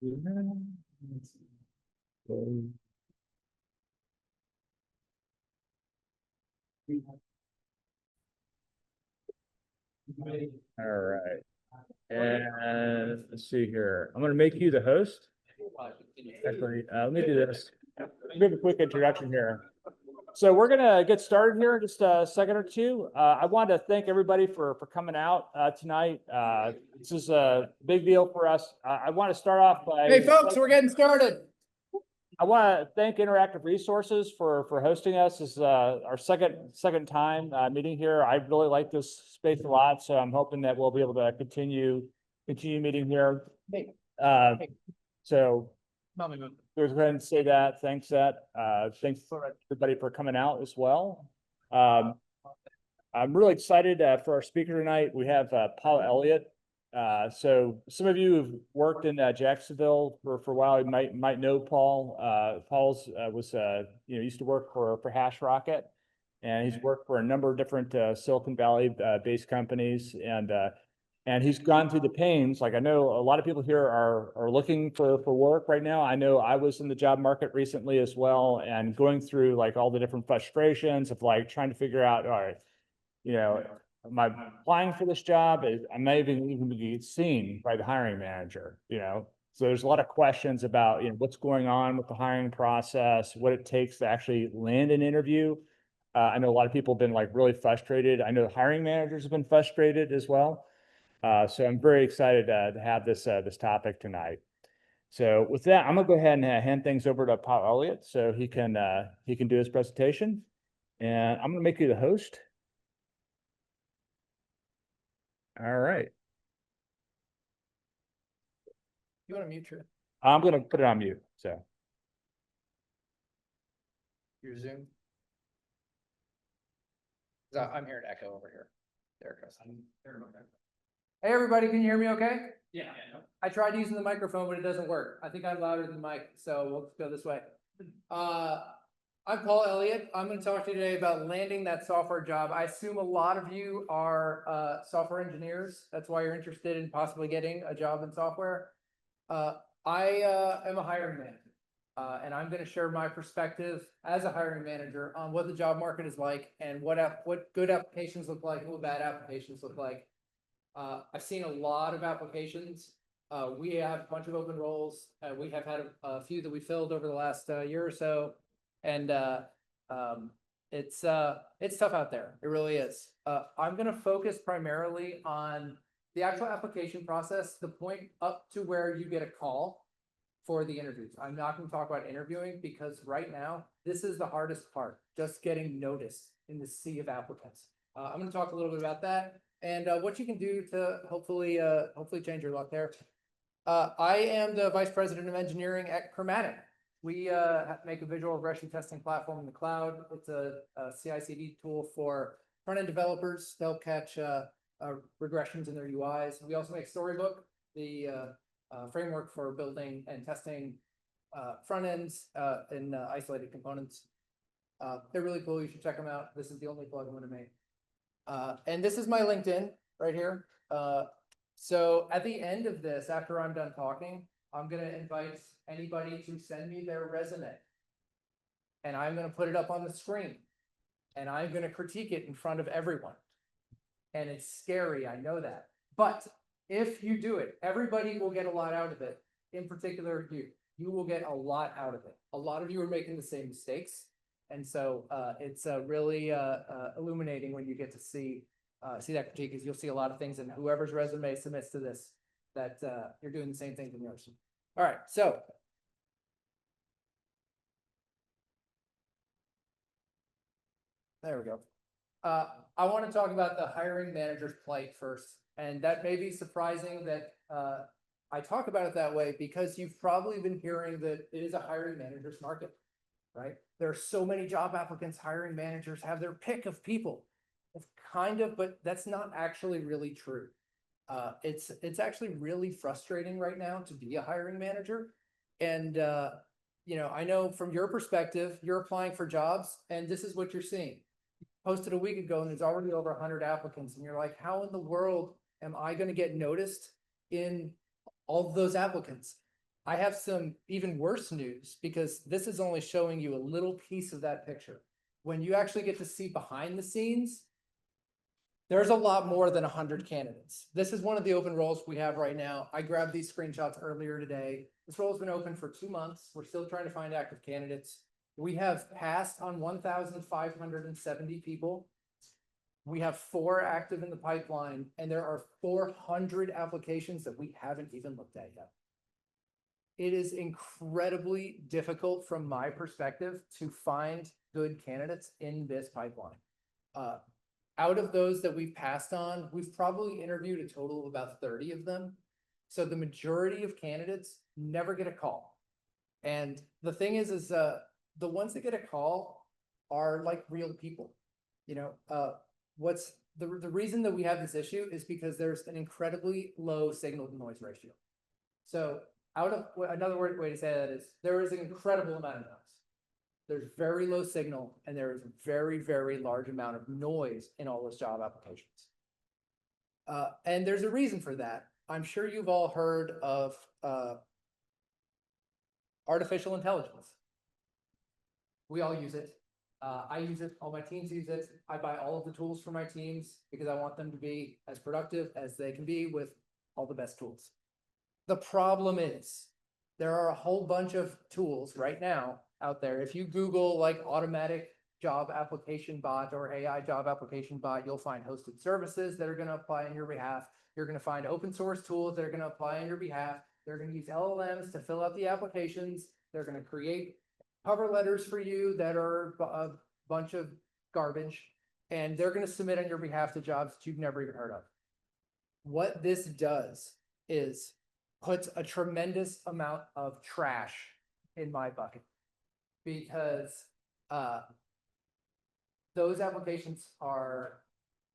All right. And let's see here. I'm going to make you the host. Actually, let me do this. Give a quick introduction here. So we're going to get started here in just a second or two. I want to thank everybody for coming out tonight. This is a big deal for us. I want to start off by... Hey, folks, we're getting started. I want to thank Interactive Resources for hosting us. This is our second time meeting here. I really like this space a lot, so I'm hoping that we'll be able to continue meeting here. So there's go ahead and say that. Thanks, thanks everybody for coming out as well. I'm really excited for our speaker tonight. We have Paul Elliott. So some of you have worked in Jacksonville for a while. You might know Paul. Paul's was used to work for Hash Rocket, and he's worked for a number of different Silicon Valley based companies, and he's gone through the pains. Like, I know a lot of people here are looking for work right now. I know I was in the job market recently as well, and going through like all the different frustrations of like trying to figure out, all right, am I applying for this job? I may even be seen by the hiring manager, So there's a lot of questions about, what's going on with the hiring process, what it takes to actually land an interview. I know a lot of people have been like really frustrated. I know hiring managers have been frustrated as well. So I'm very excited to have this topic tonight. So with that, I'm gonna go ahead and hand things over to Paul Elliott so he can do his presentation, and I'm gonna make you the host. All right. You want to mute your? I'm gonna put it on mute. So Your Zoom. I'm hearing echo over here. There it goes. Hey, everybody, can you hear me okay? Yeah. I tried using the microphone, but it doesn't work. I think I'm louder than the mic, so we'll go this way. I'm Paul Elliott. I'm going to talk to you today about landing that software job. I assume a lot of you are software engineers. That's why you're interested in possibly getting a job in software. I am a hiring manager, and I'm going to share my perspective as a hiring manager on what the job market is like and what good applications look like and what bad applications look like. I've seen a lot of applications. We have a bunch of open roles. We have had a few that we filled over the last year or so, and it's tough out there. It really is. I'm going to focus primarily on the actual application process, the point up to where you get a call for the interviews. I'm not going to talk about interviewing because right now this is the hardest part, just getting noticed in the sea of applicants. I'm going to talk a little bit about that and what you can do to hopefully change your luck there. I am the Vice President of Engineering at Chromatic. We make a visual regression testing platform in the cloud. It's a CI/CD tool for front-end developers to help catch regressions in their UIs. We also make Storybook, the framework for building and testing front ends in isolated components. They're really cool. You should check them out. This is the only plug I'm going to make. And this is my LinkedIn right here. So at the end of this, after I'm done talking, I'm going to invite anybody to send me their resume. And I'm going to put it up on the screen. And I'm going to critique it in front of everyone. And it's scary, I know that. But if you do it, everybody will get a lot out of it. In particular, you will get a lot out of it. A lot of you are making the same mistakes. And so it's really illuminating when you get to see that critique, because you'll see a lot of things in whoever's resume submits to this that you're doing the same things in yours. All right, so there we go. I want to talk about the hiring manager's plight first, and that may be surprising that I talk about it that way because you've probably been hearing that it is a hiring manager's market, right? There are so many job applicants. Hiring managers have their pick of people. It's kind of, but that's not actually really true. It's actually really frustrating right now to be a hiring manager, and I know from your perspective, you're applying for jobs, and this is what you're seeing. Posted a week ago, and there's already over 100 applicants, and you're like, how in the world am I going to get noticed in all of those applicants? I have some even worse news because this is only showing you a little piece of that picture. When you actually get to see behind the scenes, there's a lot more than 100 candidates. This is one of the open roles we have right now. I grabbed these screenshots earlier today. This role has been open for 2 months. We're still trying to find active candidates. We have passed on 1,570 people. We have 4 active in the pipeline, and there are 400 applications that we haven't even looked at yet. It is incredibly difficult from my perspective to find good candidates in this pipeline. Out of those that we've passed on, we've probably interviewed a total of about 30 of them. So the majority of candidates never get a call. And the thing is the ones that get a call are like real people. You know, what's the reason that we have this issue is because there's an incredibly low signal to noise ratio. So another way to say that is there is an incredible amount of noise. There's very low signal and there is a very, very large amount of noise in all those job applications. And there's a reason for that. I'm sure you've all heard of artificial intelligence. We all use it. I use it, all my teams use it. I buy all of the tools for my teams because I want them to be as productive as they can be with all the best tools. The problem is there are a whole bunch of tools right now out there. If you Google like automatic job application bot or AI job application bot, you'll find hosted services that are going to apply on your behalf. You're going to find open source tools that are going to apply on your behalf. They're going to use LLMs to fill out the applications. They're going to create cover letters for you that are a bunch of garbage, and they're going to submit on your behalf to jobs that you've never even heard of. What this does is puts a tremendous amount of trash in my bucket because those applications are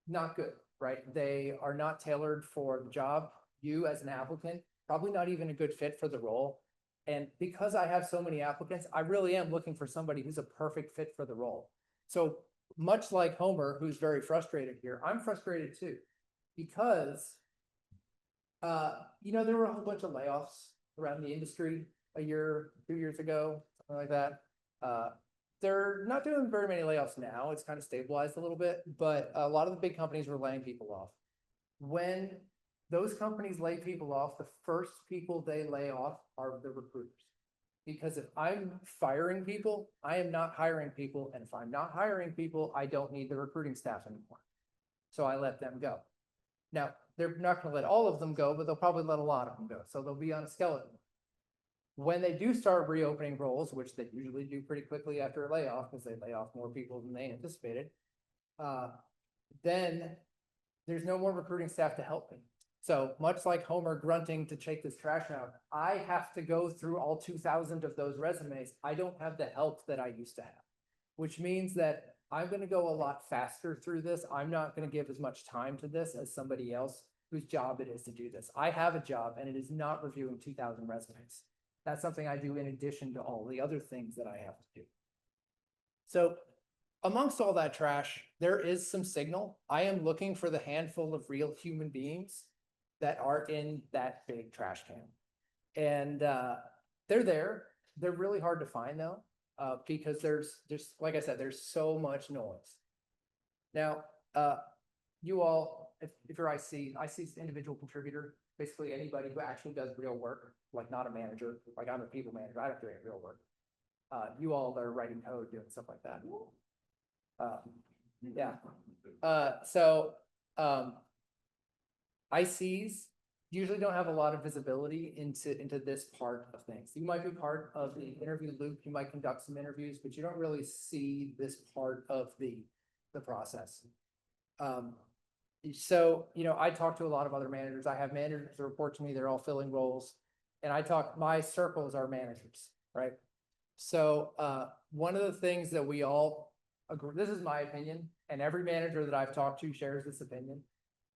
not good, right? They are not tailored for the job. You as an applicant, probably not even a good fit for the role. And because I have so many applicants, I really am looking for somebody who's a perfect fit for the role. So much like Homer, who's very frustrated here, I'm frustrated too, because you know, there were a whole bunch of layoffs around the industry a year, 2 years ago, something like that. They're not doing very many layoffs now. It's kind of stabilized a little bit, but a lot of the big companies were laying people off. When those companies lay people off, the first people they lay off are the recruiters. Because if I'm firing people, I am not hiring people. And if I'm not hiring people, I don't need the recruiting staff anymore. So I let them go. Now, they're not going to let all of them go, but they'll probably let a lot of them go. So they'll be on a skeleton. When they do start reopening roles, which they usually do pretty quickly after a layoff, because they lay off more people than they anticipated, then there's no more recruiting staff to help me. So much like Homer grunting to take this trash out, I have to go through all 2,000 of those resumes. I don't have the help that I used to have, which means that I'm going to go a lot faster through this. I'm not going to give as much time to this as somebody else whose job it is to do this. I have a job and it is not reviewing 2,000 resumes. That's something I do in addition to all the other things that I have to do. So amongst all that trash, there is some signal. I am looking for the handful of real human beings that are in that big trash can. And they're there. They're really hard to find though, because there's like I said, there's so much noise. Now, you all, if you're IC is individual contributor, basically anybody who actually does real work, like not a manager, like I'm a people manager, I don't do any real work. You all are writing code, doing stuff like that. Yeah. ICs usually don't have a lot of visibility into this part of things. You might be part of the interview loop, you might conduct some interviews, but you don't really see this part of the process. So, you know, I talk to a lot of other managers. I have managers that report to me, they're all filling roles. And my circles are managers, right? So one of the things that we all agree, this is my opinion, and every manager that I've talked to shares this opinion.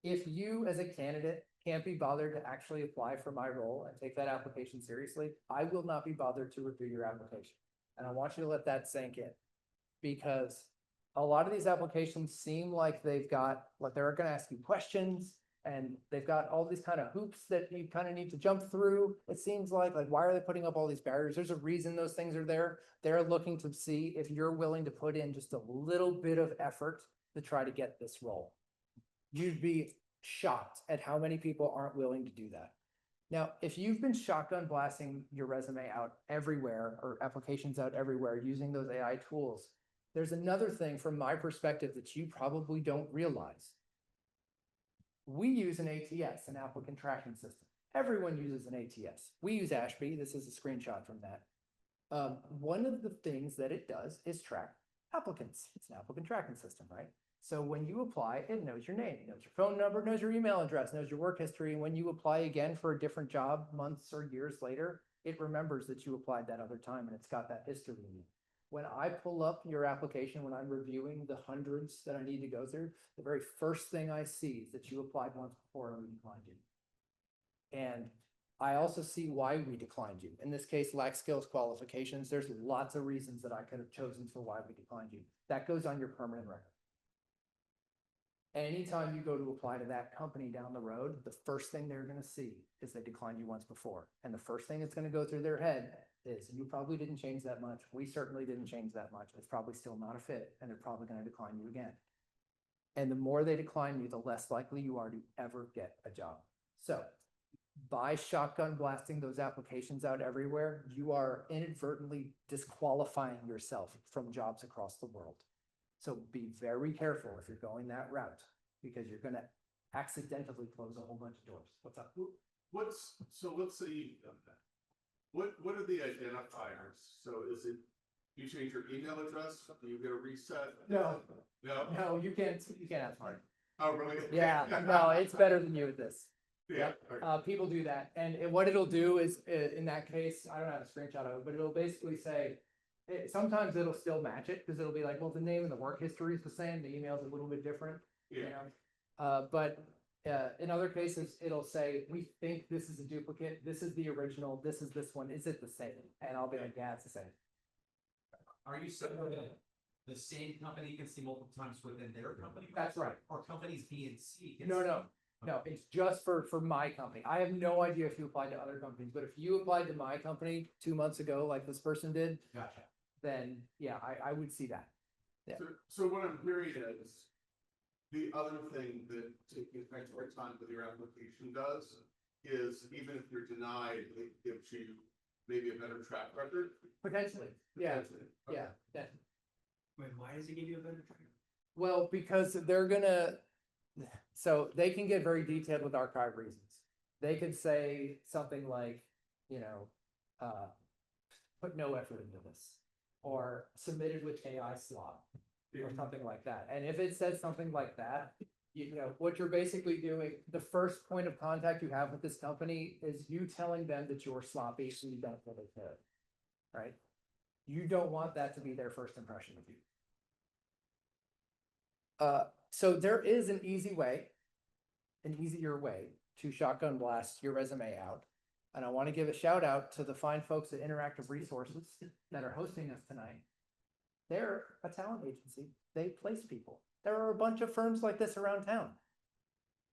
If you as a candidate can't be bothered to actually apply for my role and take that application seriously, I will not be bothered to review your application. And I want you to let that sink in, because a lot of these applications seem like they're going to ask you questions And they've got all these kind of hoops that you kind of need to jump through. It seems like, why are they putting up all these barriers? There's a reason those things are there. They're looking to see if you're willing to put in just a little bit of effort to try to get this role. You'd be shocked at how many people aren't willing to do that. Now, if you've been shotgun blasting your resume out everywhere or applications out everywhere using those AI tools, there's another thing from my perspective that you probably don't realize. We use an ATS, an applicant tracking system. Everyone uses an ATS. We use Ashby. This is a screenshot from that. One of the things that it does is track applicants. It's an applicant tracking system, right? So when you apply, it knows your name, it knows your phone number, knows your email address, knows your work history. And when you apply again for a different job months or years later, it remembers that you applied that other time and it's got that history in you. When I pull up your application, when I'm reviewing the hundreds that I need to go through, the very first thing I see is that you applied once before and we declined you. And I also see why we declined you. In this case, lack skills qualifications. There's lots of reasons that I could have chosen for why we declined you. That goes on your permanent record. Anytime you go to apply to that company down the road, the first thing they're going to see is they declined you once before. And the first thing that's going to go through their head is you probably didn't change that much. We certainly didn't change that much. It's probably still not a fit, and they're probably going to decline you again. And the more they decline you, the less likely you are to ever get a job. So by shotgun blasting those applications out everywhere, you are inadvertently disqualifying yourself from jobs across the world. So be very careful if you're going that route, because you're going to accidentally close a whole bunch of doors. What's up? So let's say you've done that. What are the identifiers? So is it, you change your email address, do you get a reset? No, you can't ask for it. Oh, really? Yeah, no, it's better than you at this. Yeah. People do that. And what it'll do is, in that case, I don't have a screenshot of it, but it'll basically say, sometimes it'll still match it because it'll be like, well, the name and the work history is the same. The email's a little bit different, Yeah. you know. But in other cases, it'll say, we think this is a duplicate. This is the original. This is this one. Is it the same? And I'll be like, yeah, it's the same. Are you saying that the same company can see multiple times within their company? That's right. Or companies B and C? No, it's just for my company. I have no idea if you applied to other companies, but if you applied to my company 2 months ago, like this person did, Gotcha. then yeah, I would see that. Yeah. So what I'm hearing is, the other thing that taking extra time with your application does is, even if you're denied, it gives you maybe a better track record. Potentially, yeah, Potentially. Okay. yeah. Wait, why does it give you a better track? Well, because they're gonna, so they can get very detailed with archive reasons. They could say something like, you know, put no effort into this, or submitted with AI slot, or something like that. And if it says something like that, you know, what you're basically doing, the first point of contact you have with this company is you telling them that you're sloppy and you don't really care, right? You don't want that to be their first impression of you. So there is an easier way to shotgun blast your resume out. And I want to give a shout out to the fine folks at Interactive Resources that are hosting us tonight. They're a talent agency. They place people. There are a bunch of firms like this around town.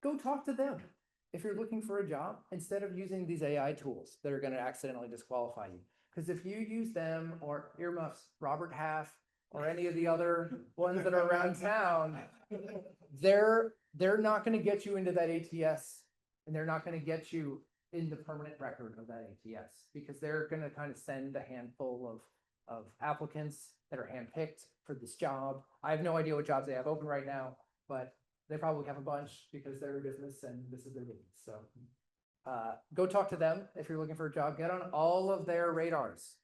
Go talk to them. If you're looking for a job, instead of using these AI tools that are going to accidentally disqualify you. Because if you use them or earmuffs, Robert Half, or any of the other ones that are around town, they're not going to get you into that ATS, and they're not going to get you in the permanent record of that ATS, because they're going to kind of send a handful of applicants that are handpicked for this job. I have no idea what jobs they have open right now, but they probably have a bunch because they're a business and this is their business. So go talk to them if you're looking for a job. Get on all of their radars.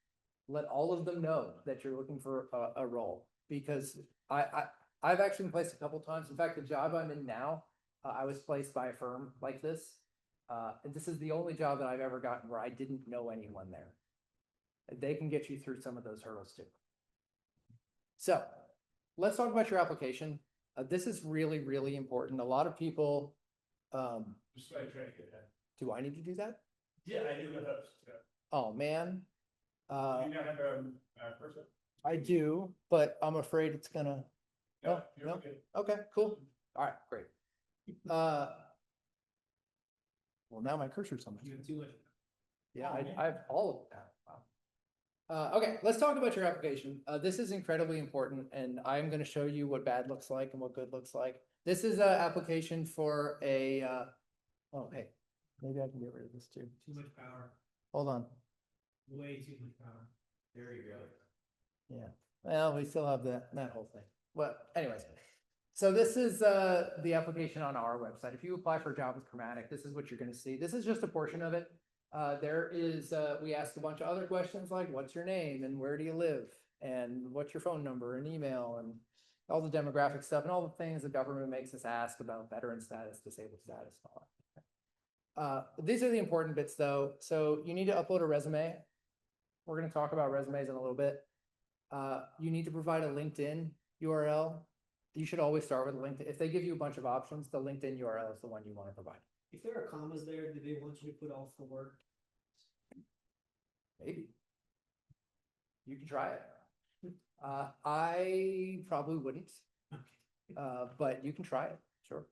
Let all of them know that you're looking for a role, because I've actually been placed a couple times. In fact, the job I'm in now, I was placed by a firm like this. And this is the only job that I've ever gotten where I didn't know anyone there. They can get you through some of those hurdles too. So let's talk about your application. This is really, really important. A lot of people, Just trying to get that. do I need to do that? Yeah, I do the host. Oh, man. You don't have a person? I do, but I'm afraid it's gonna, No, Oh, you're no. good. okay, cool. All right, great. Well, now my cursor's on my. You have too much. Yeah, Oh, man. I have all of that. Wow. Okay, let's talk about your application. This is incredibly important, and I'm gonna show you what bad looks like and what good looks like. This is an application for a, oh, hey, maybe I can get rid of this too. Too much power, Hold on. way too much power. There you go. Yeah, well, we still have that whole thing. Well, anyways. So this is the application on our website. If you apply for a job with Chromatic, this is what you're gonna see. This is just a portion of it. There is, we ask a bunch of other questions like, what's your name and where do you live? And what's your phone number and email and all the demographic stuff and all the things the government makes us ask about veteran status, disabled status, and all that. These are the important bits though. So you need to upload a resume. We're gonna talk about resumes in a little bit. You need to provide a LinkedIn URL. You should always start with LinkedIn. If they give you a bunch of options, the LinkedIn URL is the one you want to provide. If there are commas there, do they want you to put all for work? Maybe. You can try it. I probably wouldn't, but you can try it, sure.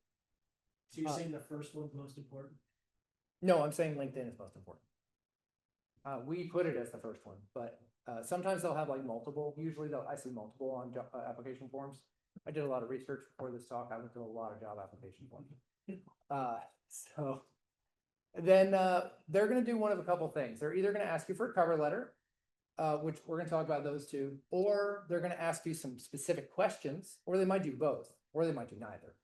So you're saying the first one's most important? No, I'm saying LinkedIn is most important. We put it as the first one, but sometimes they'll have like multiple. Usually I see multiple on job, application forms. I did a lot of research before this talk. I went to a lot of job application forms. So then they're going to do one of a couple things. They're either going to ask you for a cover letter, which we're going to talk about those two, or they're going to ask you some specific questions, or they might do both, or they might do neither.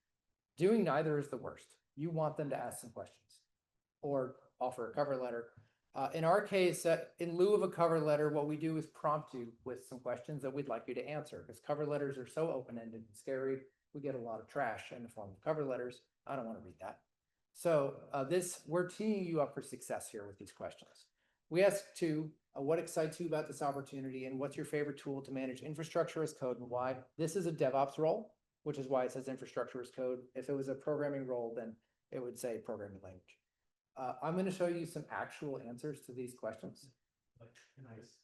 Doing neither is the worst. You want them to ask some questions or offer a cover letter. In our case, in lieu of a cover letter, what we do is prompt you with some questions that we'd like you to answer, because cover letters are so open-ended and scary. We get a lot of trash in the form of cover letters. I don't want to read that. So we're teeing you up for success here with these questions. We ask two, what excites you about this opportunity, and what's your favorite tool to manage infrastructure as code and why? This is a DevOps role, which is why it says infrastructure as code. If it was a programming role, then it would say programming language. I'm going to show you some actual answers to these questions. Nice.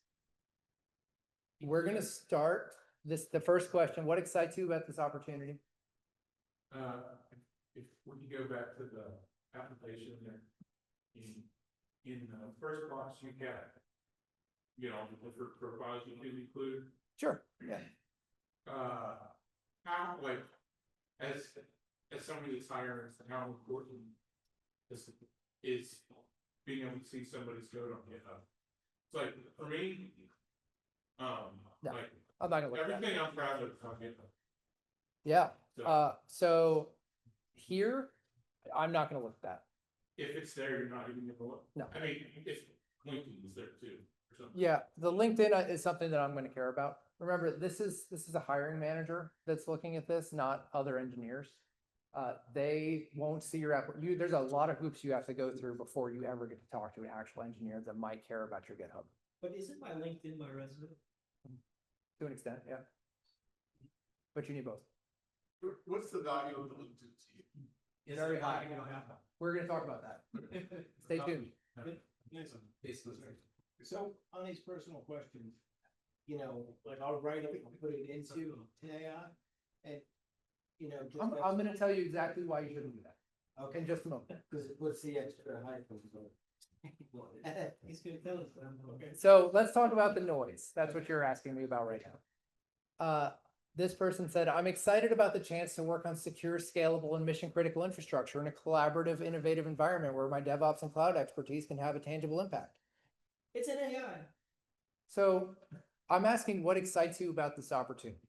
We're going to start the first question. What excites you about this opportunity? If we can go back to the application there, in the first box, you got, the different profiles you can include. Sure. Yeah. How, like, as somebody that's hiring, how important is being able to see somebody's code on GitHub? It's like, for me, No, like, I'm not going to look at that. everything I'm proud of is on GitHub. Yeah. So So here, I'm not going to look at that. if it's there, you're not even gonna look. No. I mean, if LinkedIn is there too, or something. Yeah, the LinkedIn is something that I'm going to care about. Remember, this is a hiring manager that's looking at this, not other engineers. They won't see your app. There's a lot of hoops you have to go through before you ever get to talk to an actual engineer that might care about your GitHub. But isn't my LinkedIn my resume? To an extent, yeah. But you need both. What's the value of the LinkedIn to you? Is Very it high. you don't have We're going to talk about that. Stay tuned. So on these personal questions, like I'll write it and put it into AI and, just. I'm going to tell you exactly why you shouldn't do that Okay, in just a moment. because what's the extra hype? He's gonna tell us. Okay. So let's talk about the noise. That's what you're asking me about right now. This person said, I'm excited about the chance to work on secure, scalable, and mission-critical infrastructure in a collaborative, innovative environment where my DevOps and cloud expertise can have a tangible impact. It's an AI. So I'm asking what excites you about this opportunity?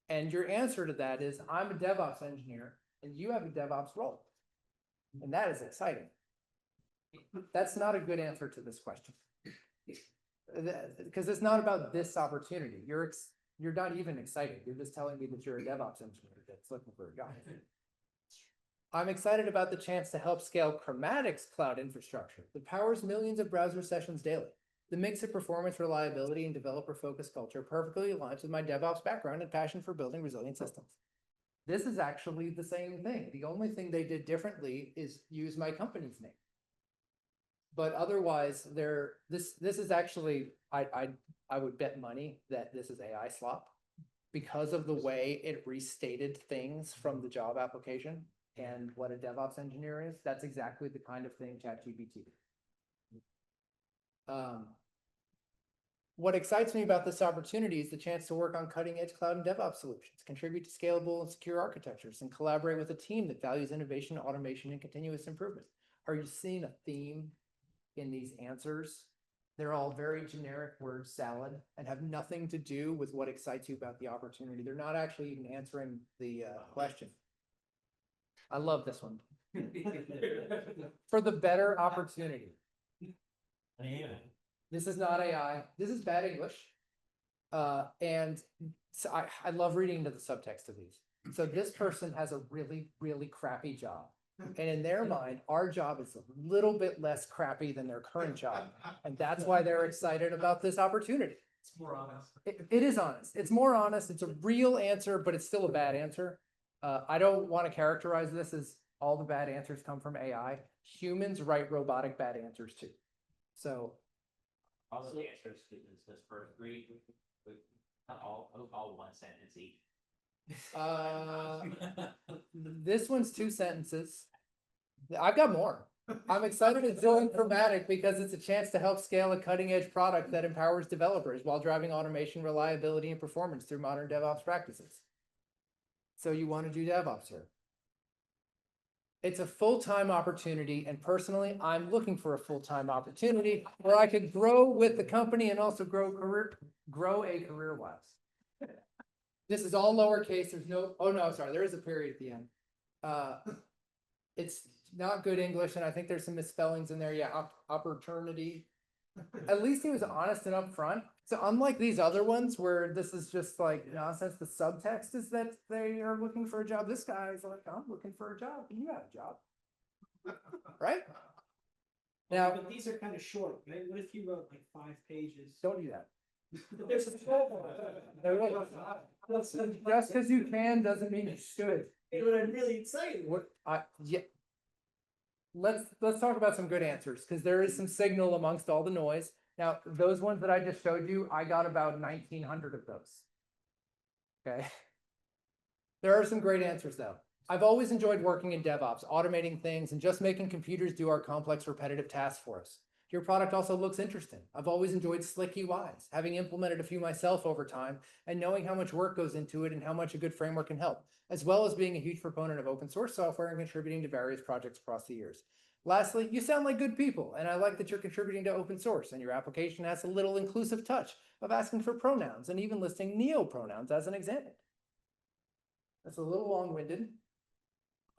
And your answer to that is, I'm a DevOps engineer and you have a DevOps role. And that is exciting. That's not a good answer to this question. Because it's not about this opportunity. You're not even excited. You're just telling me that you're a DevOps engineer that's looking for a job. I'm excited about the chance to help scale Chromatic's cloud infrastructure that powers millions of browser sessions daily. The mix of performance, reliability, and developer-focused culture perfectly aligns with my DevOps background and passion for building resilient systems. This is actually the same thing. The only thing they did differently is use my company's name. But otherwise, this is actually, I would bet money that this is AI slop because of the way it restated things from the job application. and what a DevOps engineer is, that's exactly the kind of thing ChatGPT is. What excites me about this opportunity is the chance to work on cutting edge cloud and DevOps solutions, contribute to scalable and secure architectures, and collaborate with a team that values innovation, automation, and continuous improvement. Are you seeing a theme in these answers? They're all very generic word salad and have nothing to do with what excites you about the opportunity. They're not actually even answering the question. I love this one. For the better opportunity. This is not AI. This is bad English. And so I love reading into the subtext of these. So this person has a really, really crappy job. And in their mind, our job is a little bit less crappy than their current job. And that's why they're excited about this opportunity. It's more honest. It is honest. It's more honest. It's a real answer, but it's still a bad answer. I don't want to characterize this as all the bad answers come from AI. Humans write robotic bad answers too. So All the answers to this first read, not all one sentence each. this one's 2 sentences. I've got more. I'm excited to do informatic because it's a chance to help scale a cutting edge product that empowers developers while driving automation, reliability, and performance through modern DevOps practices. So you want to do DevOps here. It's a full-time opportunity, and personally, I'm looking for a full-time opportunity where I could grow with the company and also grow a career-wise. This is all lowercase. There's no, oh no, sorry, there is a period at the end. It's not good English, and I think there's some misspellings in there. Yeah, opportunity. At least he was honest and upfront. So unlike these other ones where this is just like nonsense, the subtext is that they are looking for a job. This guy is like, I'm looking for a job, and you have a job, right? Now, But these are kind of short, right? What if you wrote like 5 pages? don't do that. Just because you can doesn't mean you should. But I'm really excited. Yeah. Let's talk about some good answers because there is some signal amongst all the noise. Now, those ones that I just showed you, I got about 1,900 of those. Okay. There are some great answers though. I've always enjoyed working in DevOps, automating things and just making computers do our complex repetitive tasks for us. Your product also looks interesting. I've always enjoyed slick UIs, having implemented a few myself over time and knowing how much work goes into it and how much a good framework can help, as well as being a huge proponent of open source software and contributing to various projects across the years. Lastly, you sound like good people, and I like that you're contributing to open source and your application has a little inclusive touch of asking for pronouns and even listing neo-pronouns as an example. That's a little long-winded,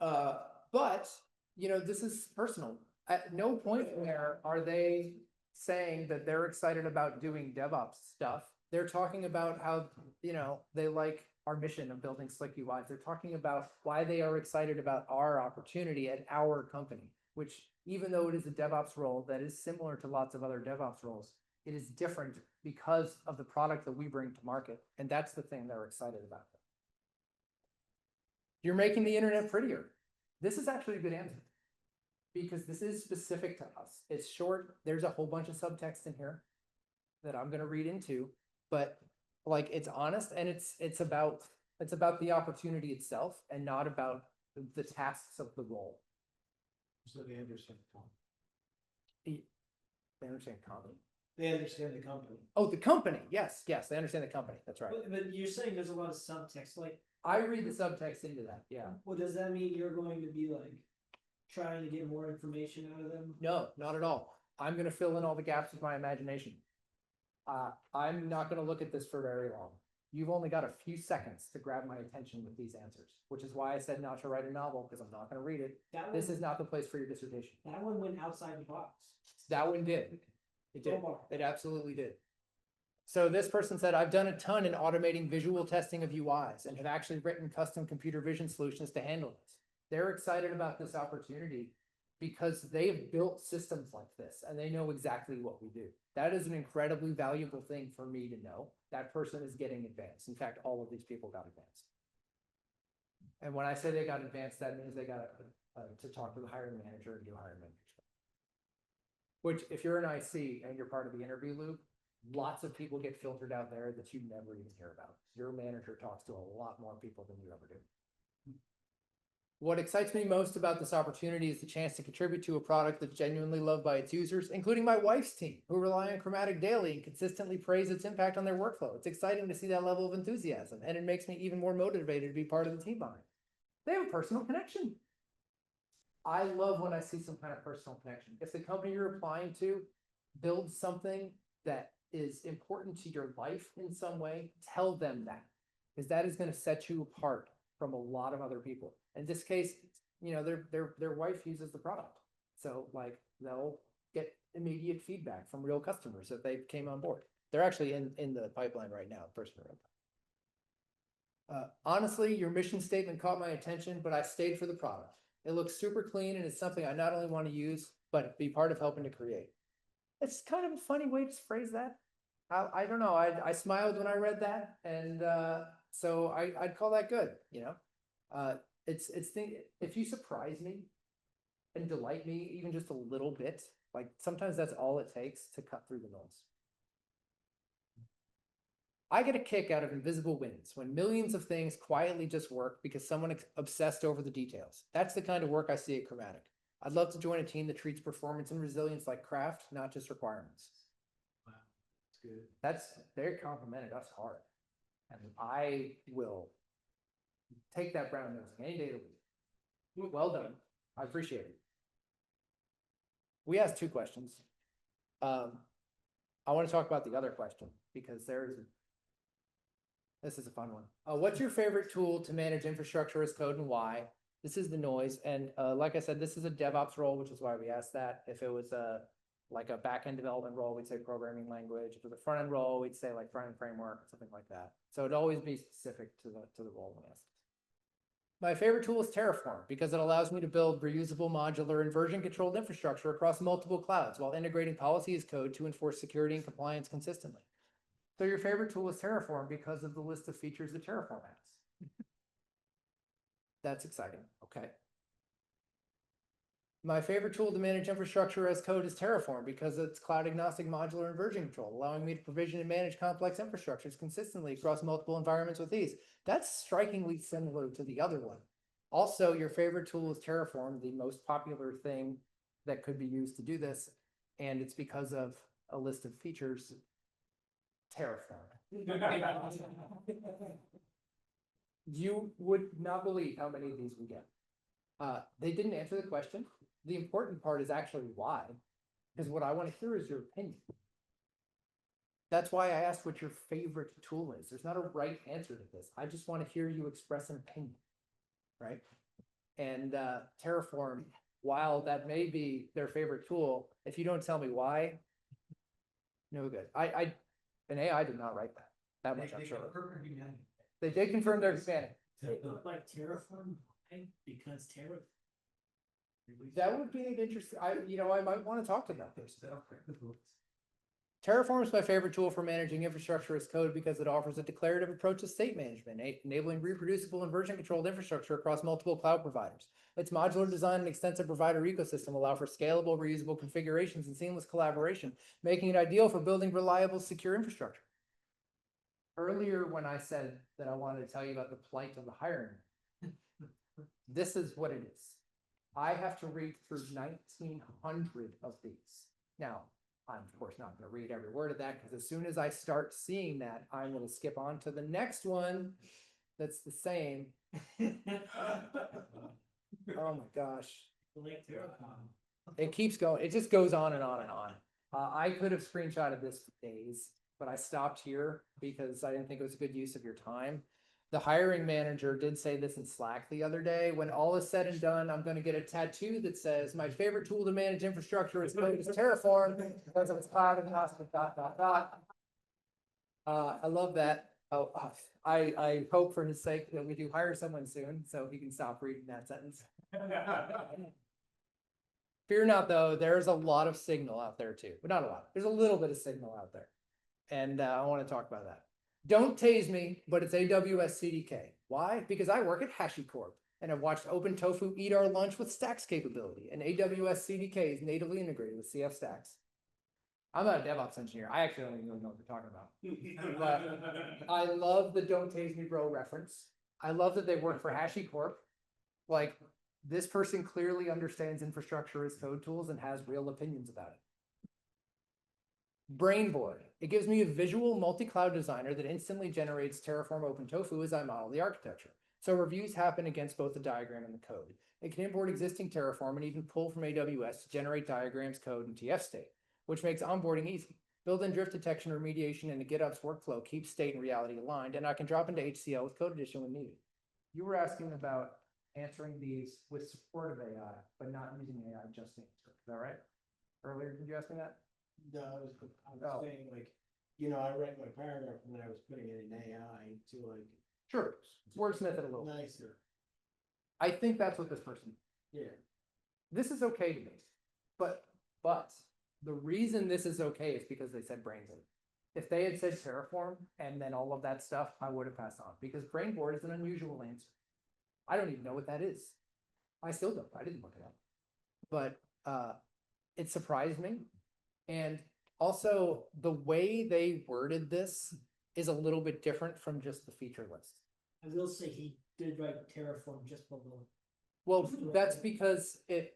but you know, this is personal. At no point there are they saying that they're excited about doing DevOps stuff. They're talking about how, you know, they like our mission of building slick UIs. They're talking about why they are excited about our opportunity at our company, which even though it is a DevOps role that is similar to lots of other DevOps roles, it is different because of the product that we bring to market. And that's the thing they're excited about. You're making the internet prettier. This is actually a good answer because this is specific to us. It's short. There's a whole bunch of subtext in here that I'm going to read into, but like it's honest and it's about the opportunity itself and not about the tasks of the role. So they understand the company. They understand company. They understand the company. Oh, the company. Yes, they understand the company. That's right. But you're saying there's a lot of subtext, like, I read the subtext into that. Yeah. well, does that mean you're going to be like trying to get more information out of them? No, not at all. I'm going to fill in all the gaps with my imagination. I'm not going to look at this for very long. You've only got a few seconds to grab my attention with these answers, which is why I said not to write a novel because I'm not going to read it. This is not the place for your dissertation. That one went outside the box. That one did. It did. So far. It absolutely did. So this person said, I've done a ton in automating visual testing of UIs and have actually written custom computer vision solutions to handle this. They're excited about this opportunity because they've built systems like this and they know exactly what we do. That is an incredibly valuable thing for me to know. That person is getting advanced. In fact, all of these people got advanced. And when I say they got advanced, that means they got to talk to the hiring manager and do hiring manager stuff. Which, if you're an IC and you're part of the interview loop, lots of people get filtered out there that you never even hear about. Your manager talks to a lot more people than you ever do. What excites me most about this opportunity is the chance to contribute to a product that's genuinely loved by its users, including my wife's team, who rely on Chromatic daily and consistently praise its impact on their workflow. It's exciting to see that level of enthusiasm, and it makes me even more motivated to be part of the team behind it. They have a personal connection. I love when I see some kind of personal connection. If the company you're applying to builds something that is important to your life in some way, tell them that, because that is going to set you apart from a lot of other people. In this case, you know, their wife uses the product. So like they'll get immediate feedback from real customers that they came on board. They're actually in the pipeline right now, first honestly, your mission statement caught my attention, but I stayed for the product. It looks super clean and it's something I not only want to use, but be part of helping to create. It's kind of a funny way to phrase that. I don't know. I smiled when I read that, and so I'd call that good. You know, if you surprise me and delight me even just a little bit, like sometimes that's all it takes to cut through the noise. I get a kick out of invisible wins when millions of things quietly just work because someone obsessed over the details. That's the kind of work I see at Chromatic. I'd love to join a team that treats performance and resilience like craft, not just requirements. Wow, that's good. They complimented us hard. And I will take that brown nosing any day of the week. Well done. I appreciate it. We asked 2 questions. I want to talk about the other question because this is a fun one. What's your favorite tool to manage infrastructure as code and why? This is the noise. And like I said, this is a DevOps role, which is why we asked that. If it was like a back-end development role, we'd say programming language. If it was a front-end role, we'd say like front-end framework, something like that. So it'd always be specific to the role when asked. My favorite tool is Terraform because it allows me to build reusable, modular, and version-controlled infrastructure across multiple clouds while integrating policy as code to enforce security and compliance consistently. So your favorite tool is Terraform because of the list of features that Terraform has. That's exciting. Okay. My favorite tool to manage infrastructure as code is Terraform because it's cloud agnostic, modular, and version control, allowing me to provision and manage complex infrastructures consistently across multiple environments with ease. That's strikingly similar to the other one. Also, your favorite tool is Terraform, the most popular thing that could be used to do this, and it's because of a list of features. Terraform. You would not believe how many of these we get. They didn't answer the question. The important part is actually why, because what I want to hear is your opinion. That's why I asked what your favorite tool is. There's not a right answer to this. I just want to hear you express an opinion, right? And Terraform, while that may be their favorite tool, if you don't tell me why, no good. An AI did not write that. That much I'm sure. They did confirm their humanity. They look like Terraform, because Terraform. That would be an interesting. I might want to talk to that person. Terraform is my favorite tool for managing infrastructure as code because it offers a declarative approach to state management, enabling reproducible and version-controlled infrastructure across multiple cloud providers. Its modular design and extensive provider ecosystem allow for scalable, reusable configurations and seamless collaboration, making it ideal for building reliable, secure infrastructure. Earlier, when I said that I wanted to tell you about the plight of the hiring, this is what it is. I have to read through 1,900 of these. Now, I'm of course not going to read every word of that because as soon as I start seeing that, I'm going to skip on to the next one that's the same. Oh my gosh. It keeps going. It just goes on and on and on. I could have screenshotted this for days, but I stopped here because I didn't think it was a good use of your time. The hiring manager did say this in Slack the other day. When all is said and done, I'm going to get a tattoo that says, my favorite tool to manage infrastructure is Terraform because of its cloud agnostic, ... I love that. Oh, I hope for his sake that we do hire someone soon so he can stop reading that sentence. Fear not, though, there's a lot of signal out there too, but not a lot. There's a little bit of signal out there. And I want to talk about that. Don't tase me, but it's AWS CDK. Why? Because I work at HashiCorp and I've watched OpenTofu eat our lunch with Stacks capability, and AWS CDK is natively integrated with CF Stacks. I'm not a DevOps engineer. I actually don't even know what they're talking about. But I love the "Don't Tase Me, Bro" reference. I love that they work for HashiCorp. Like, this person clearly understands infrastructure as code tools and has real opinions about it. Brainboard. It gives me a visual multi-cloud designer that instantly generates Terraform OpenTofu as I model the architecture. So reviews happen against both the diagram and the code. It can import existing Terraform and even pull from AWS to generate diagrams, code, and TF state, which makes onboarding easy. Built-in drift detection remediation into GitHub's workflow keeps state and reality aligned, and I can drop into HCL with code edition when needed. You were asking about answering these with support of AI, but not using AI just to answer. Is that right? Earlier, did you ask me that? No, I was Oh. saying like, you know, I write my paragraph when I was putting it in AI to like Sure. Wordsmith it a little. nicer. I think that's what this person. Yeah. This is okay to me, but the reason this is okay is because they said Brainboard. If they had said Terraform and then all of that stuff, I would have passed on because Brainboard is an unusual answer. I don't even know what that is. I still don't. I didn't look it up, but it surprised me. And also the way they worded this is a little bit different from just the feature list. I will say he did write Terraform just below. Well, that's because it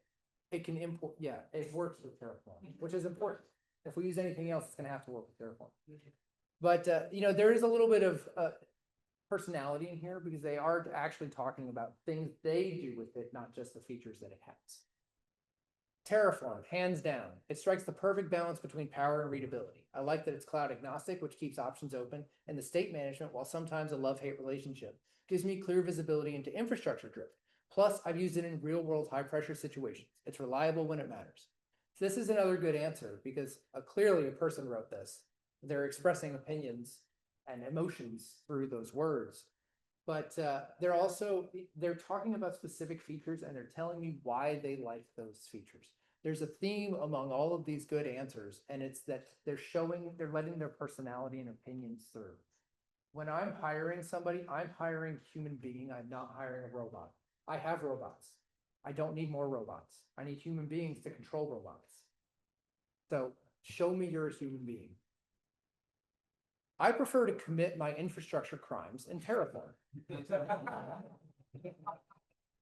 can import, yeah, it works with Terraform, which is important. If we use anything else, it's gonna have to work with Terraform. But you know, there is a little bit of personality in here because they are actually talking about things they do with it, not just the features that it has. Terraform, hands down, it strikes the perfect balance between power and readability. I like that it's cloud agnostic, which keeps options open, and the state management, while sometimes a love-hate relationship, gives me clear visibility into infrastructure drift. Plus, I've used it in real-world high-pressure situations. It's reliable when it matters. So this is another good answer because clearly a person wrote this. They're expressing opinions and emotions through those words. But they're talking about specific features and they're telling me why they like those features. There's a theme among all of these good answers, and it's that they're letting their personality and opinions through. When I'm hiring somebody, I'm hiring a human being. I'm not hiring a robot. I have robots. I don't need more robots. I need human beings to control robots. So show me you're a human being. I prefer to commit my infrastructure crimes in Terraform.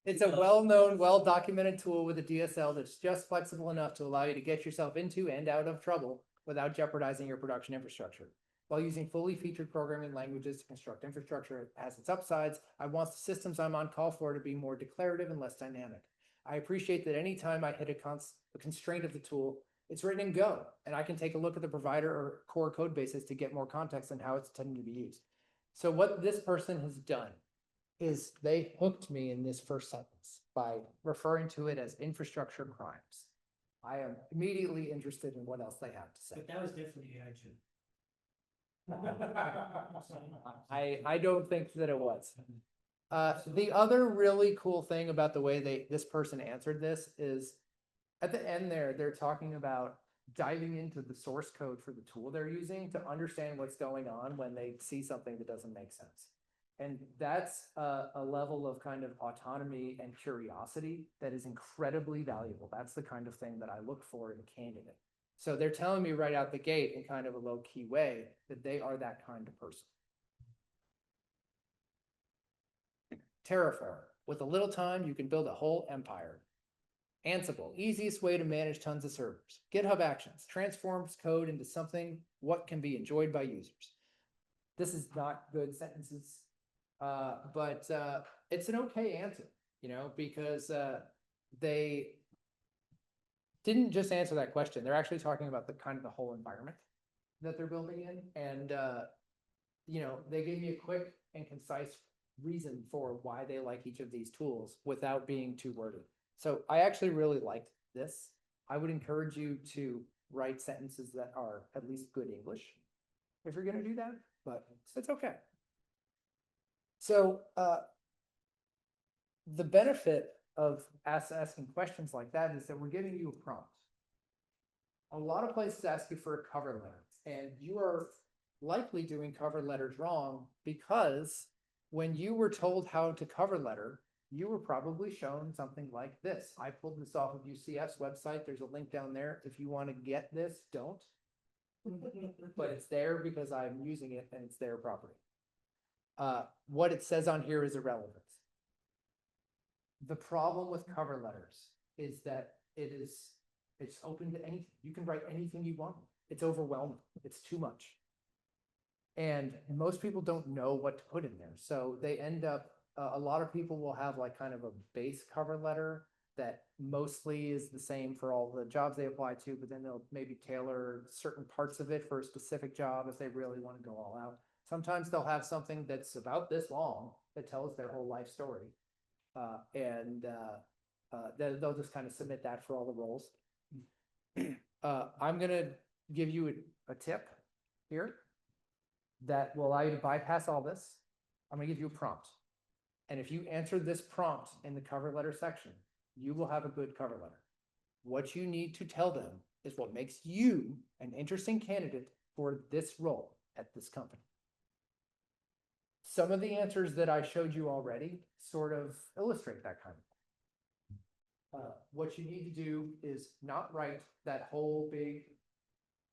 It's a well-known, well-documented tool with a DSL that's just flexible enough to allow you to get yourself into and out of trouble without jeopardizing your production infrastructure. While using fully featured programming languages to construct infrastructure has its upsides, I want the systems I'm on call for to be more declarative and less dynamic. I appreciate that anytime I hit a constraint of the tool, it's written in Go, and I can take a look at the provider or core code bases to get more context on how it's intended to be used. So what this person has done is they hooked me in this first sentence by referring to it as infrastructure crimes. I am immediately interested in what else they have to say. But that was definitely AI too. I don't think that it was. The other really cool thing about the way this person answered this is at the end there, they're talking about diving into the source code for the tool they're using to understand what's going on when they see something that doesn't make sense. And that's a level of kind of autonomy and curiosity that is incredibly valuable. That's the kind of thing that I look for in a candidate. So they're telling me right out the gate in kind of a low-key way that they are that kind of person. Terraform. With a little time, you can build a whole empire. Ansible, easiest way to manage tons of servers. GitHub Actions transforms code into something what can be enjoyed by users. This is not good sentences, but it's an okay answer, you know, because they didn't just answer that question. They're actually talking about the kind of the whole environment that they're building in. And, you know, they gave me a quick and concise reason for why they like each of these tools without being too wordy. So I actually really liked this. I would encourage you to write sentences that are at least good English if you're going to do that, but it's okay. So the benefit of asking questions like that is that we're giving you a prompt. A lot of places ask you for a cover letter, and you are likely doing cover letters wrong because when you were told how to cover letter, you were probably shown something like this. I pulled this off of UCF's website. There's a link down there. If you want to get this, don't. But it's there because I'm using it and it's their property. What it says on here is irrelevant. The problem with cover letters is that it's open to anything. You can write anything you want. It's overwhelming. It's too much. And most people don't know what to put in there. So they end up, a lot of people will have like kind of a base cover letter that mostly is the same for all the jobs they apply to, but then they'll maybe tailor certain parts of it for a specific job if they really want to go all out. Sometimes they'll have something that's about this long that tells their whole life story. They'll just kind of submit that for all the roles. I'm gonna give you a tip here that will allow you to bypass all this. I'm gonna give you a prompt. And if you answer this prompt in the cover letter section, you will have a good cover letter. What you need to tell them is what makes you an interesting candidate for this role at this company. Some of the answers that I showed you already sort of illustrate that kind of thing. What you need to do is not write that whole big,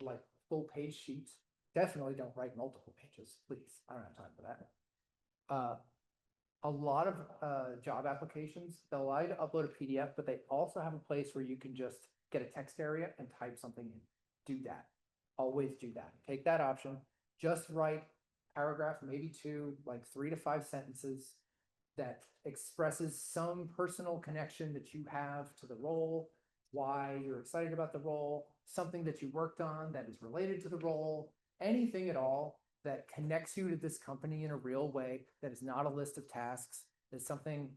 like full page sheet. Definitely don't write multiple pages, please. I don't have time for that. A lot of job applications, they'll allow you to upload a PDF, but they also have a place where you can just get a text area and type something in. Do that. Always do that. Take that option. Just write paragraph, maybe two, like 3 to 5 sentences that expresses some personal connection that you have to the role, why you're excited about the role, something that you worked on that is related to the role, anything at all that connects you to this company in a real way, that is not a list of tasks, that's something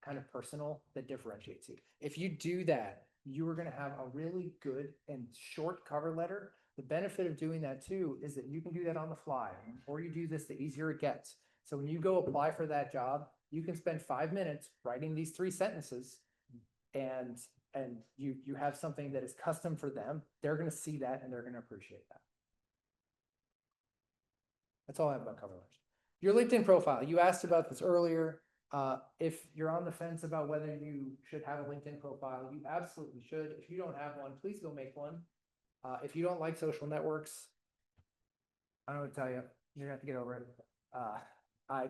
kind of personal that differentiates you. If you do that, you are going to have a really good and short cover letter. The benefit of doing that too is that you can do that on the fly. The more you do this, the easier it gets. So when you go apply for that job, you can spend 5 minutes writing these 3 sentences, and you have something that is custom for them. They're going to see that and they're going to appreciate that. That's all I have about cover letters. Your LinkedIn profile, you asked about this earlier. If you're on the fence about whether you should have a LinkedIn profile, you absolutely should. If you don't have one, please go make one. If you don't like social networks, I don't know what to tell you. You're gonna have to get over it.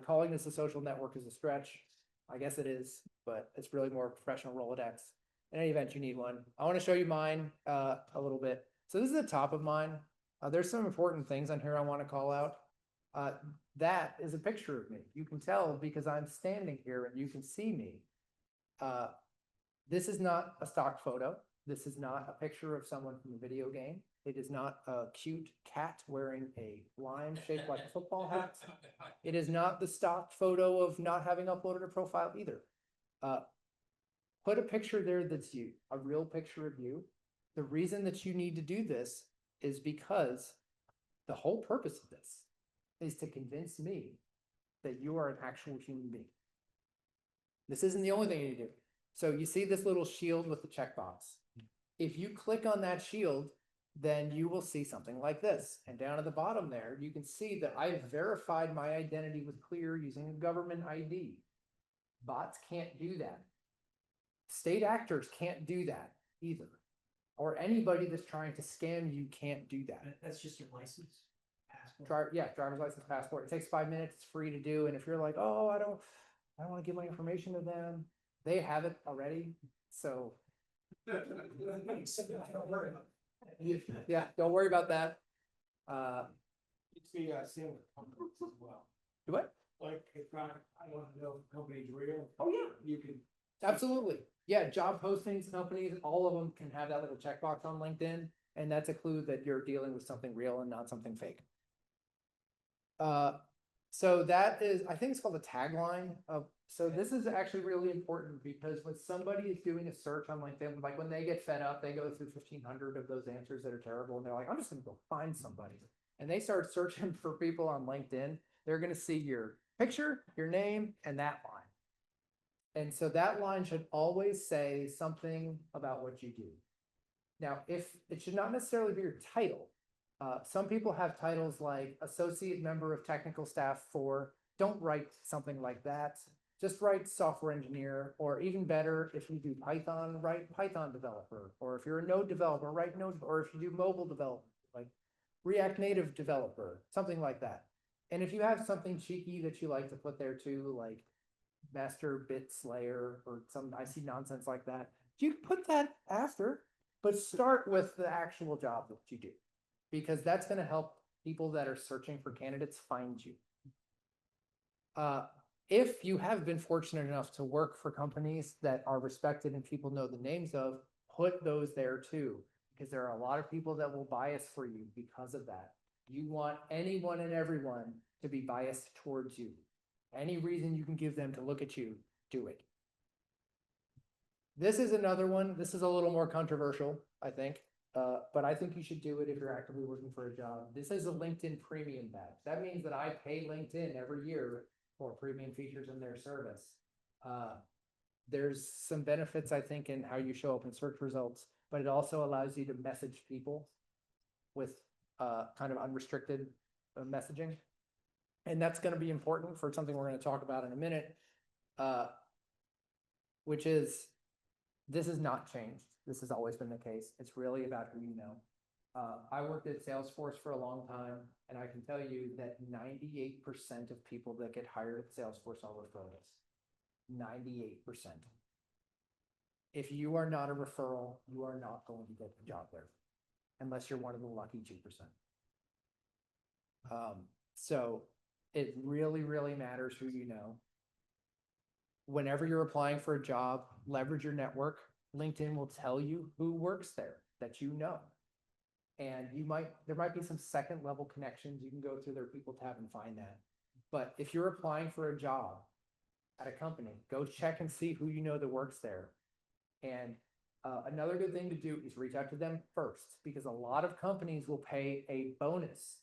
Calling this a social network is a stretch. I guess it is, but it's really more professional Rolodex. In any event, you need one. I want to show you mine a little bit. So this is the top of mine. There's some important things on here I want to call out. That is a picture of me. You can tell because I'm standing here and you can see me. This is not a stock photo. This is not a picture of someone from a video game. It is not a cute cat wearing a lime shaped like a football hat. It is not the stock photo of not having uploaded a profile either. Put a picture there that's you, a real picture of you. The reason that you need to do this is because the whole purpose of this is to convince me that you are an actual human being. This isn't the only thing you do. So you see this little shield with the checkbox. If you click on that shield, then you will see something like this. And down at the bottom there, you can see that I've verified my identity with Clear using a government ID. Bots can't do that. State actors can't do that either. Or anybody that's trying to scam you can't do that. That's just your license, passport. Driver's license, passport. It takes 5 minutes. It's free to do. And if you're like, oh, I don't want to give my information to them, they have it already. So yeah, don't worry about that. It's the same with companies as well. Do what? Like if I want to know if the company's real. Oh yeah, You can. absolutely. Yeah, job postings, companies, all of them can have that little checkbox on LinkedIn, and that's a clue that you're dealing with something real and not something fake. So that is, I think it's called a tagline of, so this is actually really important because when somebody is doing a search on LinkedIn, like when they get fed up, they go through 1,500 of those answers that are terrible. And they're like, I'm just gonna go find somebody. And they start searching for people on LinkedIn. They're gonna see your picture, your name, and that line. And so that line should always say something about what you do. Now, if it should not necessarily be your title. Some people have titles like associate member of technical staff for, don't write something like that. Just write software engineer, or even better, if you do Python, write Python developer. Or if you're a Node developer, write Node, or if you do mobile development, like React Native developer, something like that. And if you have something cheeky that you like to put there too, like master bit slayer or some icy nonsense like that. You can put that after, but start with the actual job that you do, because that's going to help people that are searching for candidates find you. If you have been fortunate enough to work for companies that are respected and people know the names of, put those there too, because there are a lot of people that will bias for you because of that. You want anyone and everyone to be biased towards you. Any reason you can give them to look at you, do it. This is another one. This is a little more controversial, I think. But I think you should do it if you're actively looking for a job. This is a LinkedIn premium badge. That means that I pay LinkedIn every year for premium features in their service. There's some benefits, I think, in how you show up in search results, but it also allows you to message people with kind of unrestricted messaging. And that's going to be important for something we're going to talk about in a minute, which is, this has not changed. This has always been the case. It's really about who you know. I worked at Salesforce for a long time, and I can tell you that 98% of people that get hired at Salesforce are referrals. 98%. If you are not a referral, you are not going to get the job there, unless you're one of the lucky 2%. So it really, really matters who you know. Whenever you're applying for a job, leverage your network. LinkedIn will tell you who works there that you know. And there might be some second level connections. You can go through their people tab and find that. But if you're applying for a job at a company, go check and see who you know that works there. And another good thing to do is reach out to them first, because a lot of companies will pay a bonus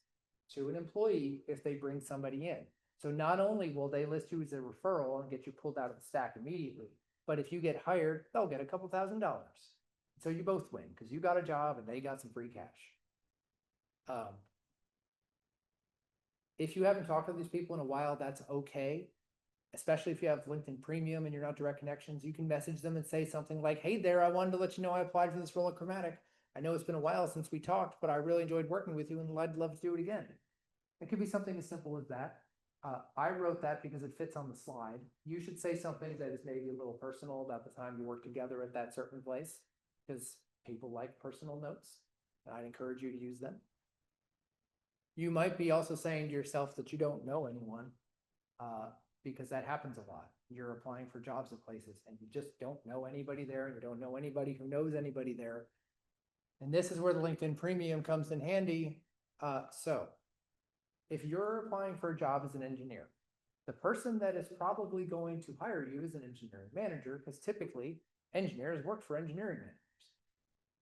to an employee if they bring somebody in. So not only will they list you as a referral and get you pulled out of the stack immediately, but if you get hired, they'll get a couple $1,000s. So you both win, because you got a job and they got some free cash. If you haven't talked to these people in a while, that's okay. Especially if you have LinkedIn Premium and you're not direct connections, you can message them and say something like, hey there, I wanted to let you know I applied for this role at Chromatic. I know it's been a while since we talked, but I really enjoyed working with you and I'd love to do it again. It could be something as simple as that. I wrote that because it fits on the slide. You should say something that is maybe a little personal about the time you worked together at that certain place, because people like personal notes, and I'd encourage you to use them. You might be also saying to yourself that you don't know anyone, because that happens a lot. You're applying for jobs at places and you just don't know anybody there, and you don't know anybody who knows anybody there. And this is where the LinkedIn Premium comes in handy. So if you're applying for a job as an engineer, the person that is probably going to hire you is an engineering manager, because typically engineers work for engineering managers.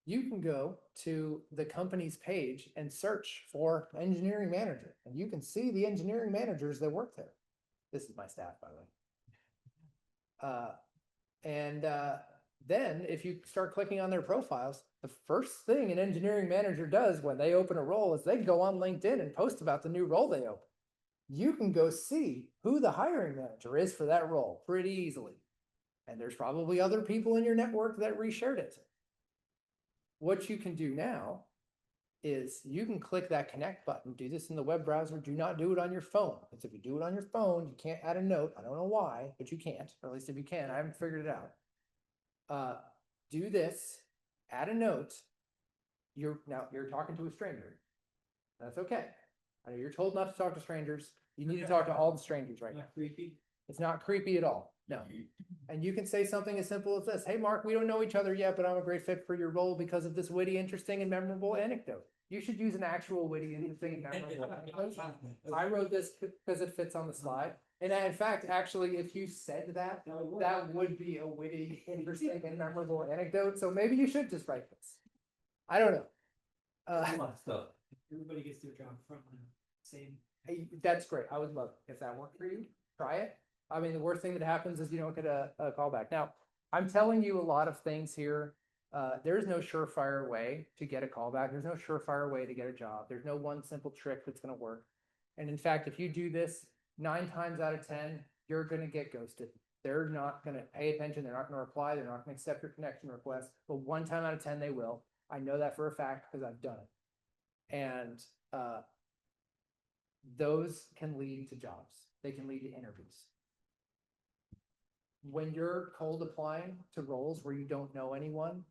You can go to the company's page and search for engineering manager, and you can see the engineering managers that work there. This is my staff, by the way. Then if you start clicking on their profiles, the first thing an engineering manager does when they open a role is they go on LinkedIn and post about the new role they open. You can go see who the hiring manager is for that role pretty easily. And there's probably other people in your network that reshared it. What you can do now is you can click that connect button. Do this in the web browser. Do not do it on your phone. Because if you do it on your phone, you can't add a note. I don't know why, but you can't. Or at least if you can, I haven't figured it out. Do this, add a note. Now you're talking to a stranger. That's okay. I know you're told not to talk to strangers. You need to talk to all the strangers right now. Not creepy. It's not creepy at all. No. And you can say something as simple as this. Hey, Mark, we don't know each other yet, but I'm a great fit for your role because of this witty, interesting, and memorable anecdote. You should use an actual witty, interesting, and memorable anecdote. I wrote this because it fits on the slide. And in fact, actually, if you said that, that would be a witty, interesting, and memorable anecdote. So maybe you should just write this. I don't know. Everybody gets their job from the same. Hey, that's great. I would love it. If that worked for you, try it. I mean, the worst thing that happens is you don't get a callback. Now, I'm telling you a lot of things here. There's no surefire way to get a callback. There's no surefire way to get a job. There's no one simple trick that's going to work. And in fact, if you do this 9 times out of 10, you're going to get ghosted. They're not going to pay attention. They're not going to reply. They're not going to accept your connection request. But 1 time out of 10, they will. I know that for a fact because I've done it. And those can lead to jobs. They can lead to interviews. when you're cold applying to roles where you don't know anyone.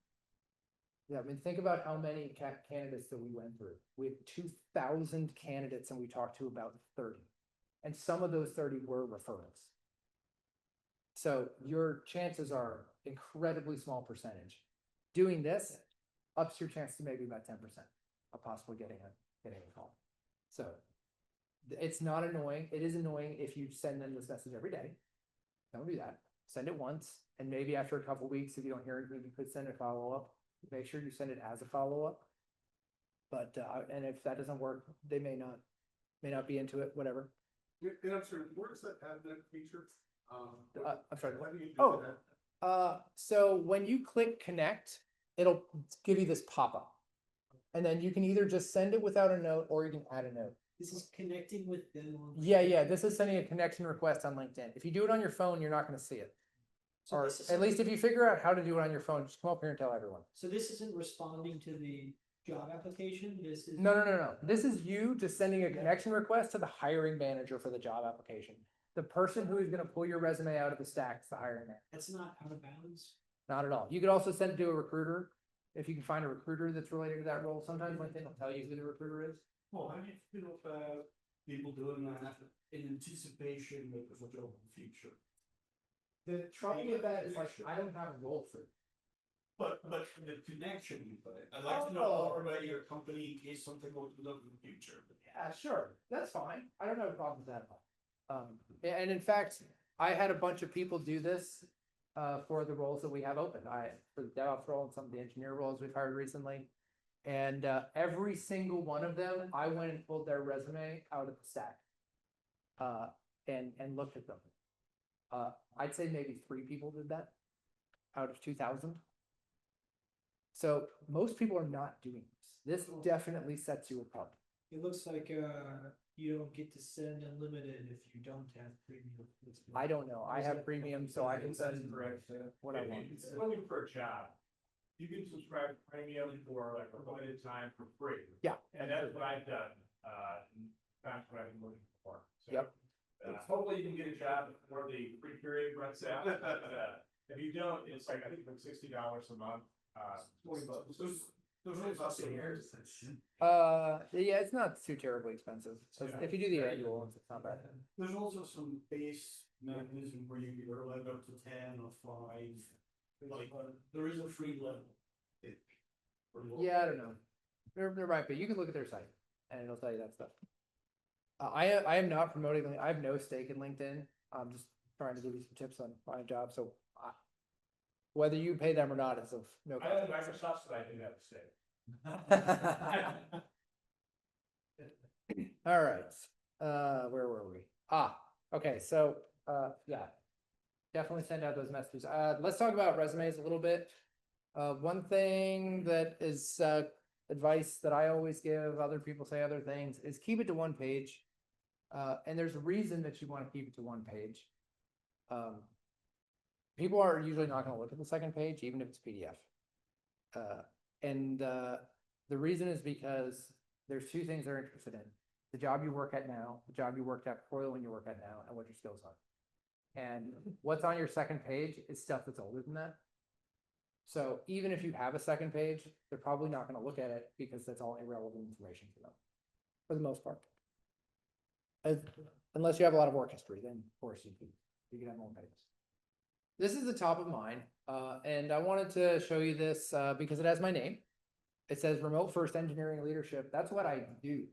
Yeah, I mean, think about how many candidates that we went through. We had 2,000 candidates and we talked to about 30. And some of those 30 were referrals. So your chances are incredibly small percentage. Doing this ups your chance to maybe about 10% of possibly getting a call. So it's not annoying. It is annoying if you send them this message every day. Don't do that. Send it once, and maybe after a couple weeks, if you don't hear anything, you could send a follow-up. Make sure you send it as a follow-up. But and if that doesn't work, they may not be into it, whatever. And I'm sorry, where's that admin feature? I'm sorry. Why do you do Oh. that? So when you click connect, it'll give you this pop-up. And then you can either just send it without a note or you can add a note. This is connecting with them on. Yeah, this is sending a connection request on LinkedIn. If you do it on your phone, you're not gonna see it. So Or this is- at least if you figure out how to do it on your phone, just come up here and tell everyone. So this isn't responding to the job application, this is. No. This is you just sending a connection request to the hiring manager for the job application. The person who is gonna pull your resume out of the stack is the hiring manager. That's not out of bounds. Not at all. You could also send it to a recruiter. If you can find a recruiter that's related to that role, sometimes LinkedIn will tell you who the recruiter is. Well, how do you feel about people doing that in anticipation of the job in the future? The trouble with that is like, I don't have a role for it. But the connection you put it, I'd like to know more about your company in case something goes up in the future. Yeah, sure, that's fine. I don't have a problem with that at all. And in fact, I had a bunch of people do this for the roles that we have open. For the DevOps role and some of the engineer roles we've hired recently. And every single one of them, I went and pulled their resume out of the stack. And looked at them. I'd say maybe 3 people did that out of 2,000. So most people are not doing this. This definitely sets you apart. It looks like, you don't get to send unlimited if you don't have premium. I don't know. I have premium, so I can send what I want. If you're looking for a job, you can subscribe to premium for like a limited time for free. Yeah. And that's what I've done, that's what I've been looking for. So, Yep. Hopefully you can get a job before the free period runs out. If you don't, it's like, I think like $60 a month, $40. There's no possible here. Yeah, it's not too terribly expensive. So if you do the annual, it's not bad. There's also some base mechanism where you can let up to 10 or 5. Like, there is a free level. Yeah, I don't know. There might be. You can look at their site and it'll tell you that stuff. I am not promoting. I have no stake in LinkedIn. I'm just trying to give you some tips on finding jobs. So whether you pay them or not is of no. I have Microsoft, so I do have a stake. All right. Where were we? Okay. So, yeah, definitely send out those messages. Let's talk about resumes a little bit. One thing that is, advice that I always give, other people say other things, is keep it to one page. And there's a reason that you want to keep it to one page. People are usually not going to look at the second page, even if it's PDF. And the reason is because there's 2 things they're interested in: the job you work at now, the job you worked at before the one you work at now, and what your skills are. And what's on your second page is stuff that's older than that. So even if you have a second page, they're probably not going to look at it because that's all irrelevant information for them, for the most part. Unless you have a lot of work history, then of course you can have more pages. This is the top of mine, and I wanted to show you this because it has my name. It says Remote First Engineering Leadership. That's what I do.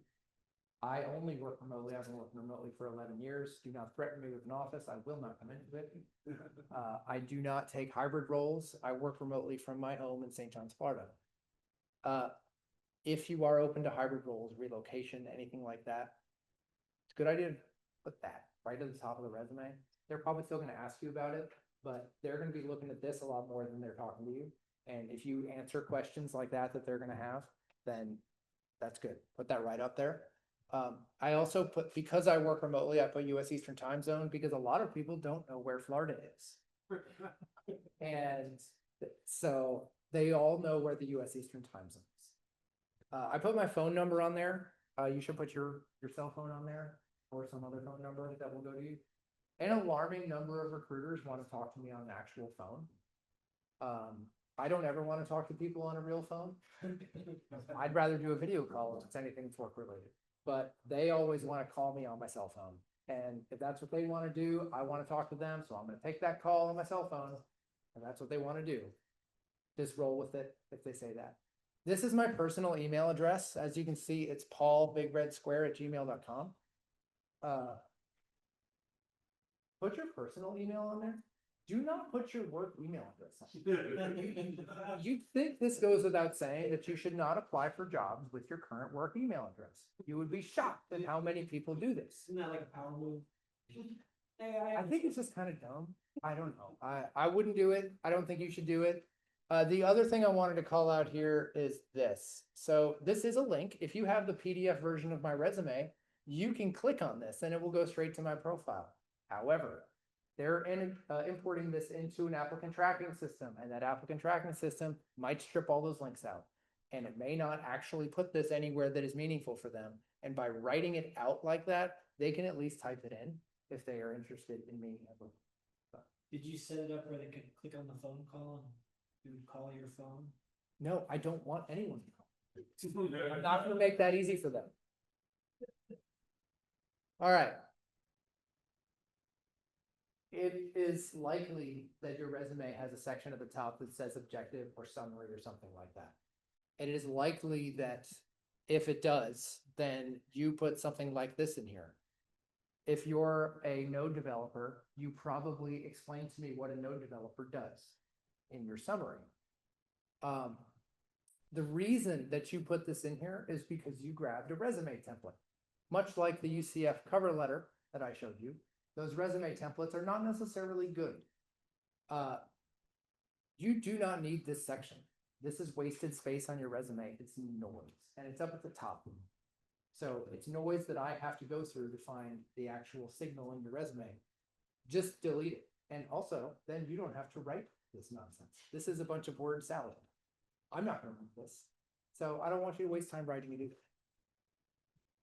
I only work remotely. I've been working remotely for 11 years. Do not threaten me with an office. I will not come into it. I do not take hybrid roles. I work remotely from my home in St. John's, Florida. If you are open to hybrid roles, relocation, anything like that, it's a good idea to put that right at the top of the resume. They're probably still going to ask you about it, but they're going to be looking at this a lot more than they're talking to you. And if you answer questions like that they're going to have, then that's good. Put that right up there. I also put, because I work remotely, I put US Eastern Time Zone because a lot of people don't know where Florida is. And so they all know where the US Eastern Time Zone is. I put my phone number on there. You should put your cell phone on there or some other phone number that will go to you. An alarming number of recruiters want to talk to me on an actual phone. I don't ever want to talk to people on a real phone. I'd rather do a video call if it's anything that's work related, but they always want to call me on my cell phone. And if that's what they want to do, I want to talk to them. So I'm going to take that call on my cell phone, and that's what they want to do. Just roll with it if they say that. This is my personal email address. As you can see, it's paulbigredsquare@gmail.com. Put your personal email on there. Do not put your work email address on. You'd think this goes without saying that you should not apply for jobs with your current work email address. You would be shocked at how many people do this. Isn't that like a power move? I think it's just kind of dumb. I don't know. I wouldn't do it. I don't think you should do it. The other thing I wanted to call out here is this. So this is a link. If you have the PDF version of my resume, you can click on this and it will go straight to my profile. However, they're importing this into an applicant tracking system, and that applicant tracking system might strip all those links out. And it may not actually put this anywhere that is meaningful for them. And by writing it out like that, they can at least type it in if they are interested in me. Did you set it up where they could click on the phone call and you would call your phone? No, I don't want anyone to call. I'm not gonna make that easy for them. All right. It is likely that your resume has a section at the top that says objective or summary or something like that. And it is likely that if it does, then you put something like this in here. If you're a Node developer, you probably explain to me what a Node developer does in your summary. The reason that you put this in here is because you grabbed a resume template. Much like the UCF cover letter that I showed you, those resume templates are not necessarily good. You do not need this section. This is wasted space on your resume. It's noise, and it's up at the top. So it's noise that I have to go through to find the actual signal in your resume. Just delete it. And also, then you don't have to write this nonsense. This is a bunch of word salad. I'm not going to read this. So I don't want you to waste time writing it either.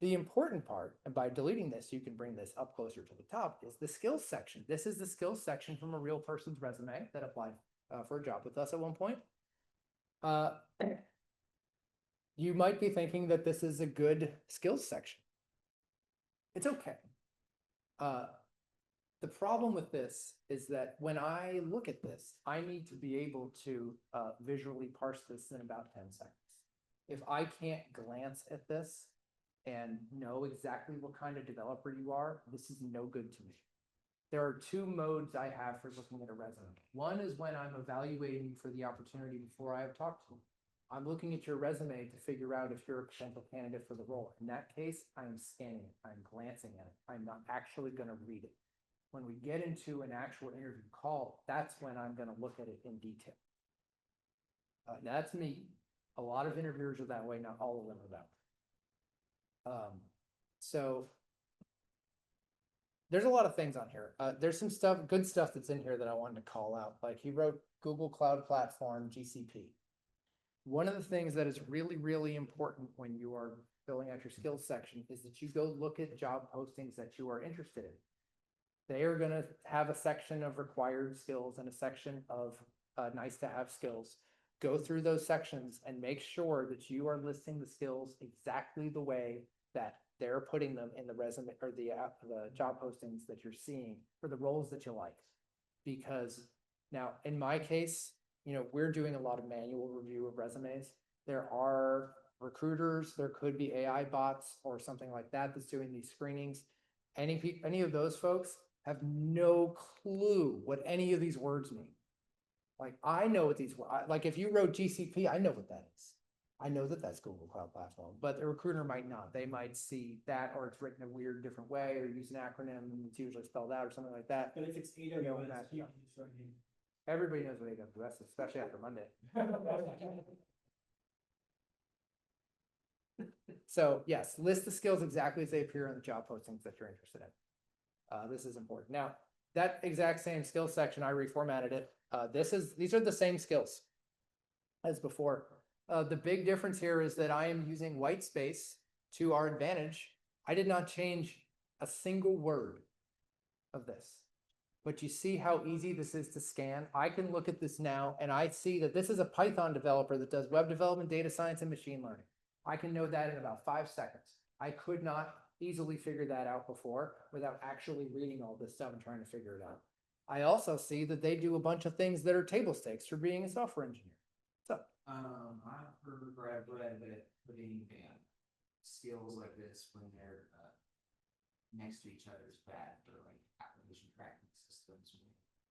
The important part, and by deleting this, you can bring this up closer to the top, is the skills section. This is the skills section from a real person's resume that applied for a job with us at one point. You might be thinking that this is a good skills section. It's okay. The problem with this is that when I look at this, I need to be able to visually parse this in about 10 seconds. If I can't glance at this and know exactly what kind of developer you are, this is no good to me. There are two modes I have for looking at a resume. One is when I'm evaluating you for the opportunity before I have talked to you. I'm looking at your resume to figure out if you're a potential candidate for the role. In that case, I'm scanning it, I'm glancing at it, I'm not actually going to read it. When we get into an actual interview call, that's when I'm going to look at it in detail. That's me. A lot of interviewers are that way, not all of them are that way. So there's a lot of things on here. There's some stuff, good stuff that's in here that I wanted to call out. Like he wrote Google Cloud Platform, GCP. One of the things that is really, really important when you are filling out your skills section is that you go look at job postings that you are interested in. They are going to have a section of required skills and a section of nice to have skills. Go through those sections and make sure that you are listing the skills exactly the way that they're putting them in the resume or the job postings that you're seeing for the roles that you like. Because now in my case, you know, we're doing a lot of manual review of resumes. There are recruiters, there could be AI bots or something like that that's doing these screenings. Any of those folks have no clue what any of these words mean. Like I know what these, like if you wrote GCP, I know what that is. I know that that's Google Cloud Platform, but the recruiter might not. They might see that, or it's written a weird different way, or use an acronym and it's usually spelled out or something like that. But if it's AWS, you can just write in. Everybody knows what AWS is, especially after Monday. So yes, list the skills exactly as they appear on the job postings that you're interested in. This is important. Now, that exact same skill section, I reformatted it. These are the same skills as before. The big difference here is that I am using white space to our advantage. I did not change a single word of this. but you see how easy this is to scan? I can look at this now and I see that this is a Python developer that does web development, data science, and machine learning. I can know that in about 5 seconds. I could not easily figure that out before without actually reading all this stuff and trying to figure it out. I also see that they do a bunch of things that are table stakes for being a software engineer. So, I've heard or I've read that putting skills like this when they're next to each other is bad for like application tracking systems.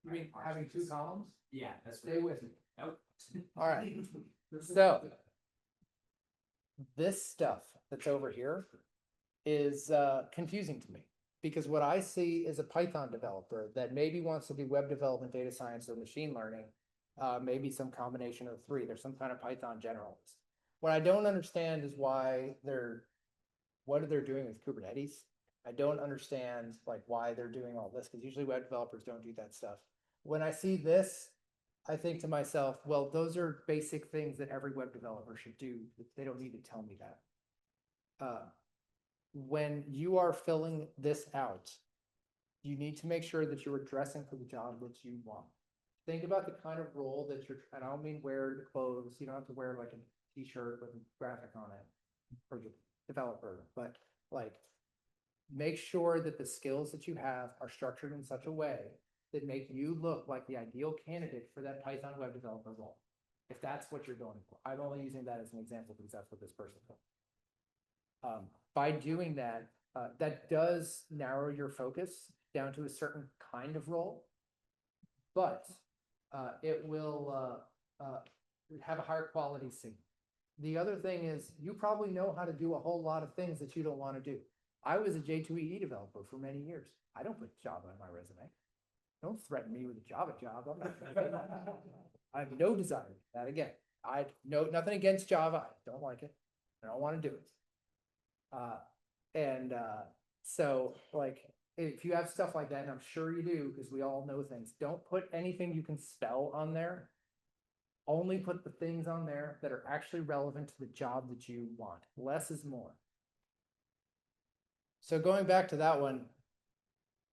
you mean having 2 columns? Yeah, that's Stay with me. Nope. All right. So this stuff that's over here is confusing to me because what I see is a Python developer that maybe wants to do web development, data science, or machine learning, maybe some combination of the 3. There's some kind of Python generalist. What I don't understand is what they're doing with Kubernetes. I don't understand like why they're doing all this because usually web developers don't do that stuff. When I see this, I think to myself, well, those are basic things that every web developer should do. They don't need to tell me that. When you are filling this out, you need to make sure that you're dressing for the job that you want. Think about the kind of role that you're, and I don't mean wear the clothes, you don't have to wear like a t-shirt with a graphic on it for the developer, but like make sure that the skills that you have are structured in such a way that make you look like the ideal candidate for that Python web developer role. If that's what you're going for. I'm only using that as an example because that's what this person did. By doing that, that does narrow your focus down to a certain kind of role, but it will have a higher quality signal. The other thing is you probably know how to do a whole lot of things that you don't want to do. I was a J2EE developer for many years. I don't put Java on my resume. Don't threaten me with a Java job. I'm not. I have no desire for that. Again, I know nothing against Java. I don't like it. I don't want to do it. So like if you have stuff like that, and I'm sure you do because we all know things, don't put anything you can spell on there. Only put the things on there that are actually relevant to the job that you want. Less is more. So going back to that one,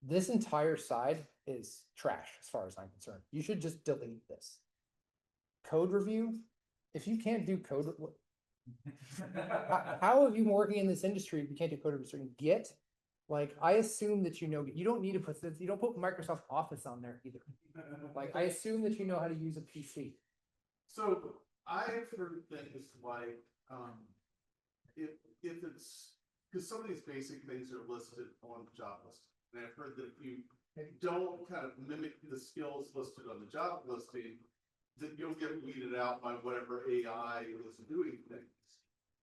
this entire side is trash as far as I'm concerned. You should just delete this. Code review, if you can't do code, how have you been working in this industry if you can't do code review? Git, like I assume that you know, you don't need to put this, you don't put Microsoft Office on there either. Like I assume that you know how to use a PC. So I've heard things like, if it's, because some of these basic things are listed on the job list. And I've heard that if you don't kind of mimic the skills listed on the job listing, that you'll get weeded out by whatever AI is doing things.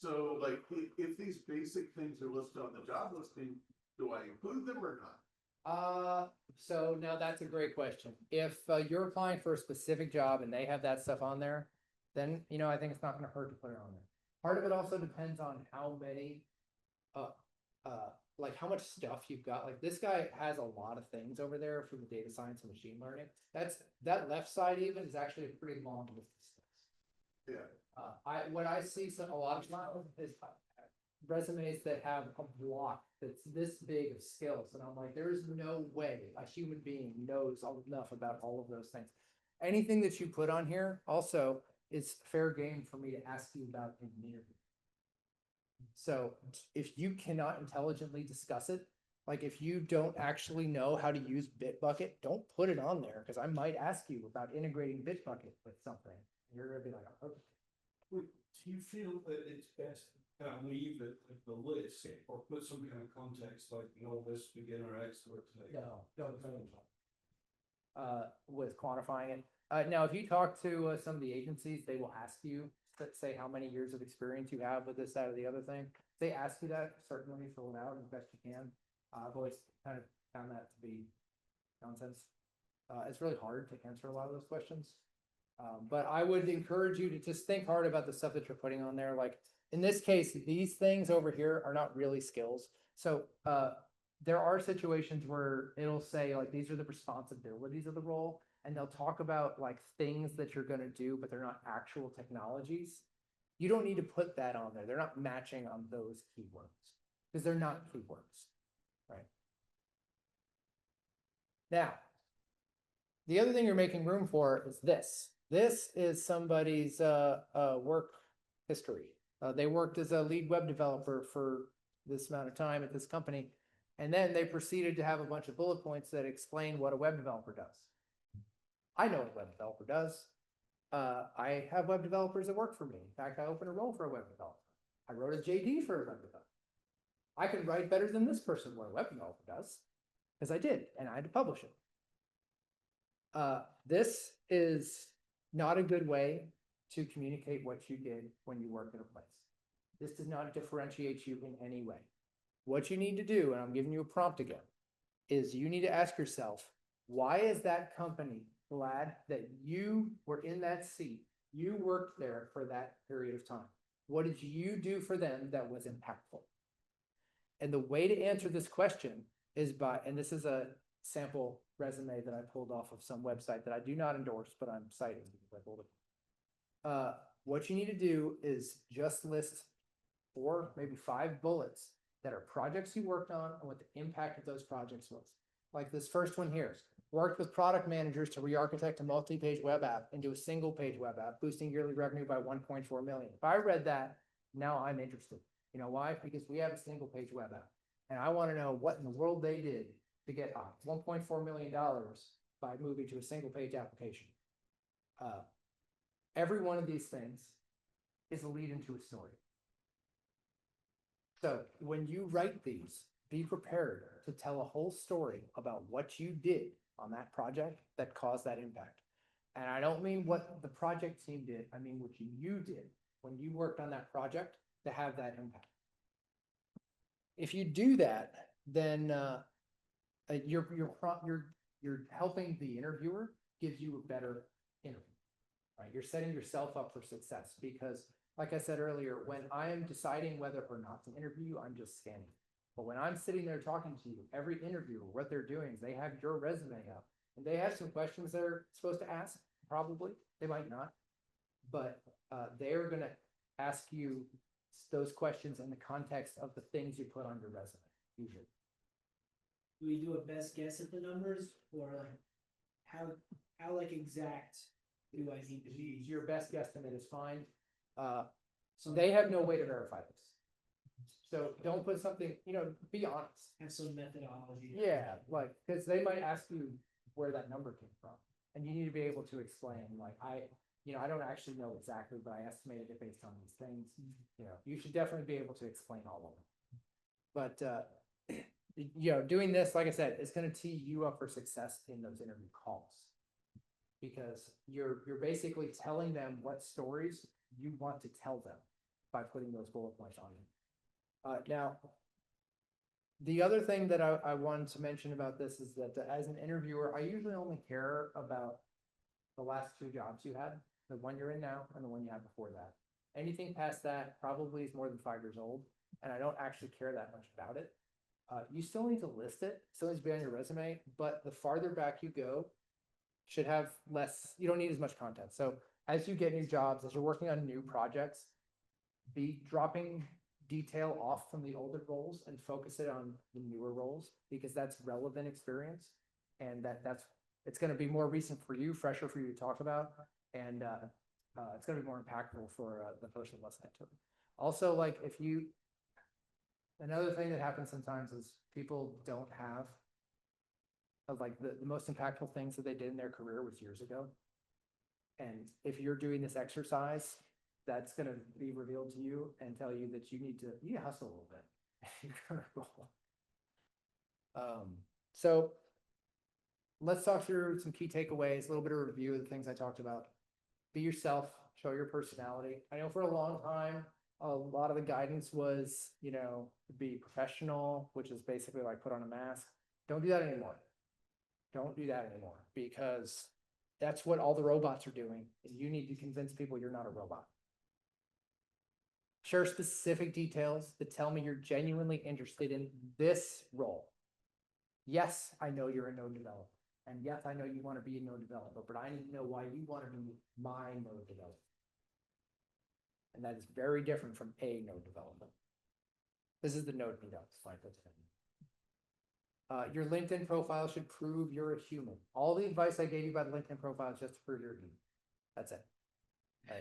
So like, if these basic things are listed on the job listing, do I include them or not? So now that's a great question. If you're applying for a specific job and they have that stuff on there, then, you know, I think it's not going to hurt to put it on there. Part of it also depends on how many, like how much stuff you've got. Like this guy has a lot of things over there for the data science and machine learning. That left side even is actually a pretty long list of stuff. Yeah. What I see a lot of times is resumes that have a block that's this big of skills, and I'm like, there's no way a human being knows enough about all of those things. Anything that you put on here also is fair game for me to ask you about in an interview. So if you cannot intelligently discuss it, like if you don't actually know how to use Bitbucket, don't put it on there because I might ask you about integrating Bitbucket with something. You're gonna be like, okay. Do you feel that it's best to leave it at the list or put some kind of context like novice, beginner, expert? No, don't. With quantifying it. Now, if you talk to some of the agencies, they will ask you, let's say how many years of experience you have with this, that, or the other thing. If they ask you that, certainly fill it out as best you can. I've always kind of found that to be nonsense. It's really hard to answer a lot of those questions. But I would encourage you to just think hard about the stuff that you're putting on there. Like in this case, these things over here are not really skills. So there are situations where it'll say like, these are the responsibilities of the role. And they'll talk about like things that you're going to do, but they're not actual technologies. You don't need to put that on there. They're not matching on those keywords because they're not keywords, right? Now, The other thing you're making room for is this. This is somebody's work history. They worked as a lead web developer for this amount of time at this company, and then they proceeded to have a bunch of bullet points that explain what a web developer does. I know what a web developer does. I have web developers that work for me. In fact, I opened a role for a web developer. I wrote a JD for a web developer. I can write better than this person what a web developer does, because I did, and I had to publish it. This is not a good way to communicate what you did when you work at a place. This does not differentiate you in any way. What you need to do, and I'm giving you a prompt again, is you need to ask yourself, why is that company glad that you were in that seat? You worked there for that period of time. What did you do for them that was impactful? And the way to answer this question is by, and this is a sample resume that I pulled off of some website that I do not endorse, but I'm citing because I pulled it. What you need to do is just list 4, maybe 5 bullets that are projects you worked on and what the impact of those projects was. Like this first one here, worked with product managers to re-architect a multi-page web app into a single page web app, boosting yearly revenue by 1.4 million. If I read that, now I'm interested. You know why? Because we have a single page web app. And I want to know what in the world they did to get $1.4 million by moving to a single page application. Every one of these things is a lead into a story. So when you write these, be prepared to tell a whole story about what you did on that project that caused that impact. And I don't mean what the project team did, I mean what you did when you worked on that project to have that impact. If you do that, then you're helping the interviewer give you a better interview, right? You're setting yourself up for success because, like I said earlier, when I am deciding whether or not to interview you, I'm just scanning. But when I'm sitting there talking to you, every interviewer, what they're doing is they have your resume up and they have some questions they're supposed to ask. Probably they might not, but they're going to ask you those questions in the context of the things you put on your resume, usually. Do we do a best guess at the numbers, or like how like exact do I need to be? Your best guesstimate is fine. So they have no way to verify this. So don't put something, be honest. Have some methodology. Yeah, like, because they might ask you where that number came from. And you need to be able to explain, like, I don't actually know exactly, but I estimated it based on these things. You should definitely be able to explain all of them. But, doing this, like I said, is going to tee you up for success in those interview calls. Because you're basically telling them what stories you want to tell them by putting those bullet points on them. Now, the other thing that I wanted to mention about this is that as an interviewer, I usually only care about the last 2 jobs you had, the one you're in now and the one you had before that. Anything past that probably is more than 5 years old, and I don't actually care that much about it. You still need to list it, still needs to be on your resume, but the farther back you go, should have less, you don't need as much content. So as you get new jobs, as you're working on new projects, be dropping detail off from the older roles and focus it on the newer roles, because that's relevant experience. And it's going to be more recent for you, fresher for you to talk about. And it's going to be more impactful for the person listening to it. Also, like another thing that happens sometimes is people don't have like the most impactful things that they did in their career was years ago. And if you're doing this exercise, that's going to be revealed to you and tell you that you need to hustle a little bit. So let's talk through some key takeaways, a little bit of review of the things I talked about. Be yourself, show your personality. I know for a long time, a lot of the guidance was, be professional, which is basically like put on a mask. Don't do that anymore. Don't do that anymore, because that's what all the robots are doing. And you need to convince people you're not a robot. Share specific details that tell me you're genuinely interested in this role. Yes, I know you're a node developer. And yes, I know you want to be a node developer, but I need to know why you want to be my node developer. And that is very different from a node developer. This is the node meetup slide. Your LinkedIn profile should prove you're a human. All the advice I gave you about LinkedIn profile is just to prove you're a human. That's it. Okay.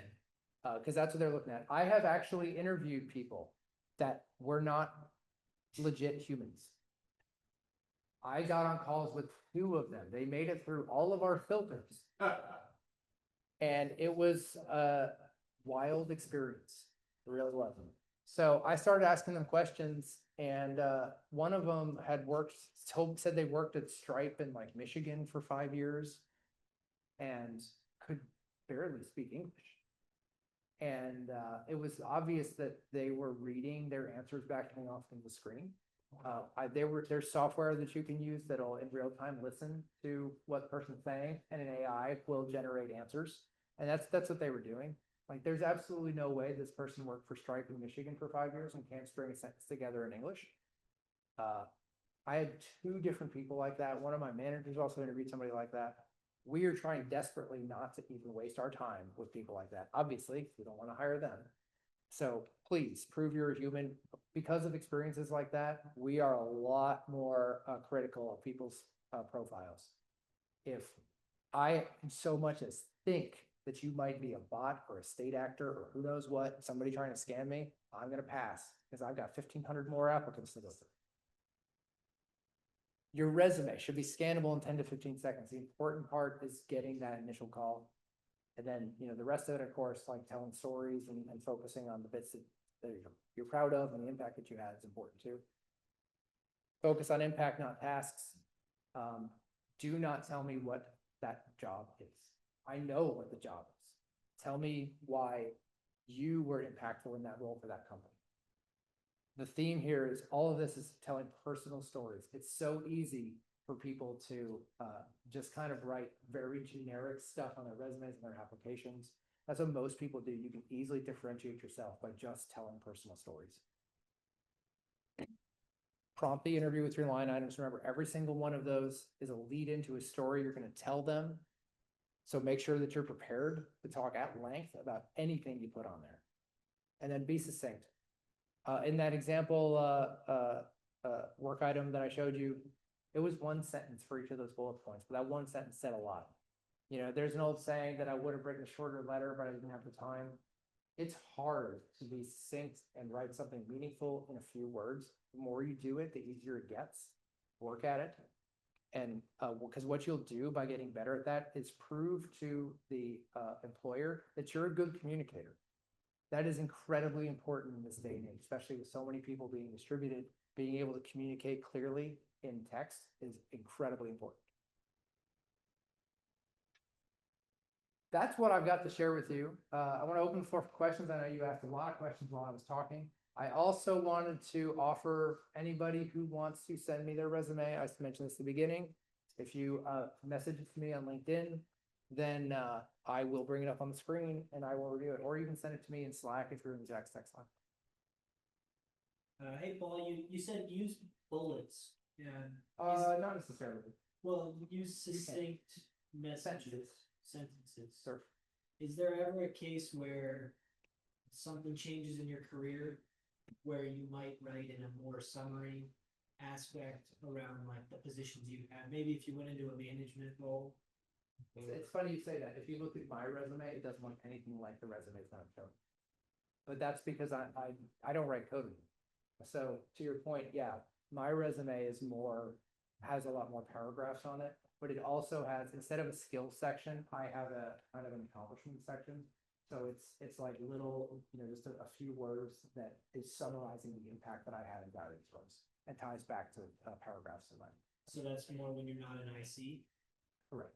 Because that's what they're looking at. I have actually interviewed people that were not legit humans. I got on calls with 2 of them. They made it through all of our filters. And it was a wild experience. It really was. So I started asking them questions, and one of them had said they worked at Stripe in like Michigan for 5 years and could barely speak English. And it was obvious that they were reading their answers back coming off from the screen. There's software that you can use that'll in real time listen to what the person's saying, and an AI will generate answers. And that's what they were doing. Like, there's absolutely no way this person worked for Stripe in Michigan for 5 years and can't string a sentence together in English. I had 2 different people like that. One of my managers also interviewed somebody like that. We are trying desperately not to even waste our time with people like that. Obviously, we don't want to hire them. So please prove you're a human. Because of experiences like that, we are a lot more critical of people's profiles. If I so much as think that you might be a bot or a state actor or who knows what, somebody trying to scam me, I'm going to pass because I've got 1,500 more applicants to go through. Your resume should be scannable in 10 to 15 seconds. The important part is getting that initial call. And then, the rest of it, of course, like telling stories and focusing on the bits that you're proud of and the impact that you had is important too. Focus on impact, not tasks. Do not tell me what that job is. I know what the job is. Tell me why you were impactful in that role for that company. The theme here is all of this is telling personal stories. It's so easy for people to just kind of write very generic stuff on their resumes and their applications. That's what most people do. You can easily differentiate yourself by just telling personal stories. Prompt the interview with your line items. Remember, every single one of those is a lead into a story you're going to tell them. So make sure that you're prepared to talk at length about anything you put on there. And then be succinct. In that example work item that I showed you, it was 1 sentence for each of those bullet points, but that 1 sentence said a lot. There's an old saying that I would have written a shorter letter, but I didn't have the time. It's hard to be succinct and write something meaningful in a few words. The more you do it, the easier it gets. Work at it. And because what you'll do by getting better at that is prove to the employer that you're a good communicator. That is incredibly important in this day and age, especially with so many people being distributed. Being able to communicate clearly in text is incredibly important. That's what I've got to share with you. I want to open the floor for questions. I know you asked a lot of questions while I was talking. I also wanted to offer anybody who wants to send me their resume. I mentioned this at the beginning. If you message it to me on LinkedIn, then I will bring it up on the screen and I will review it, or you can send it to me in Slack if you're in the Jax text line. Hey, Paul, you said use bullets. Yeah. Not necessarily. Well, use succinct messages, sentences. Sure. Is there ever a case where something changes in your career where you might write in a more summary aspect around like the positions you had? Maybe if you went into a management role. It's funny you say that. If you look at my resume, it doesn't look anything like the resumes that I'm showing. But that's because I don't write code. So to your point, yeah, my resume has a lot more paragraphs on it, but it also has, instead of a skills section, I have a kind of an accomplishment section. So it's like little, just a few words that is summarizing the impact that I had in various roles and ties back to paragraphs in mine. So that's more when you're not an IC? Correct.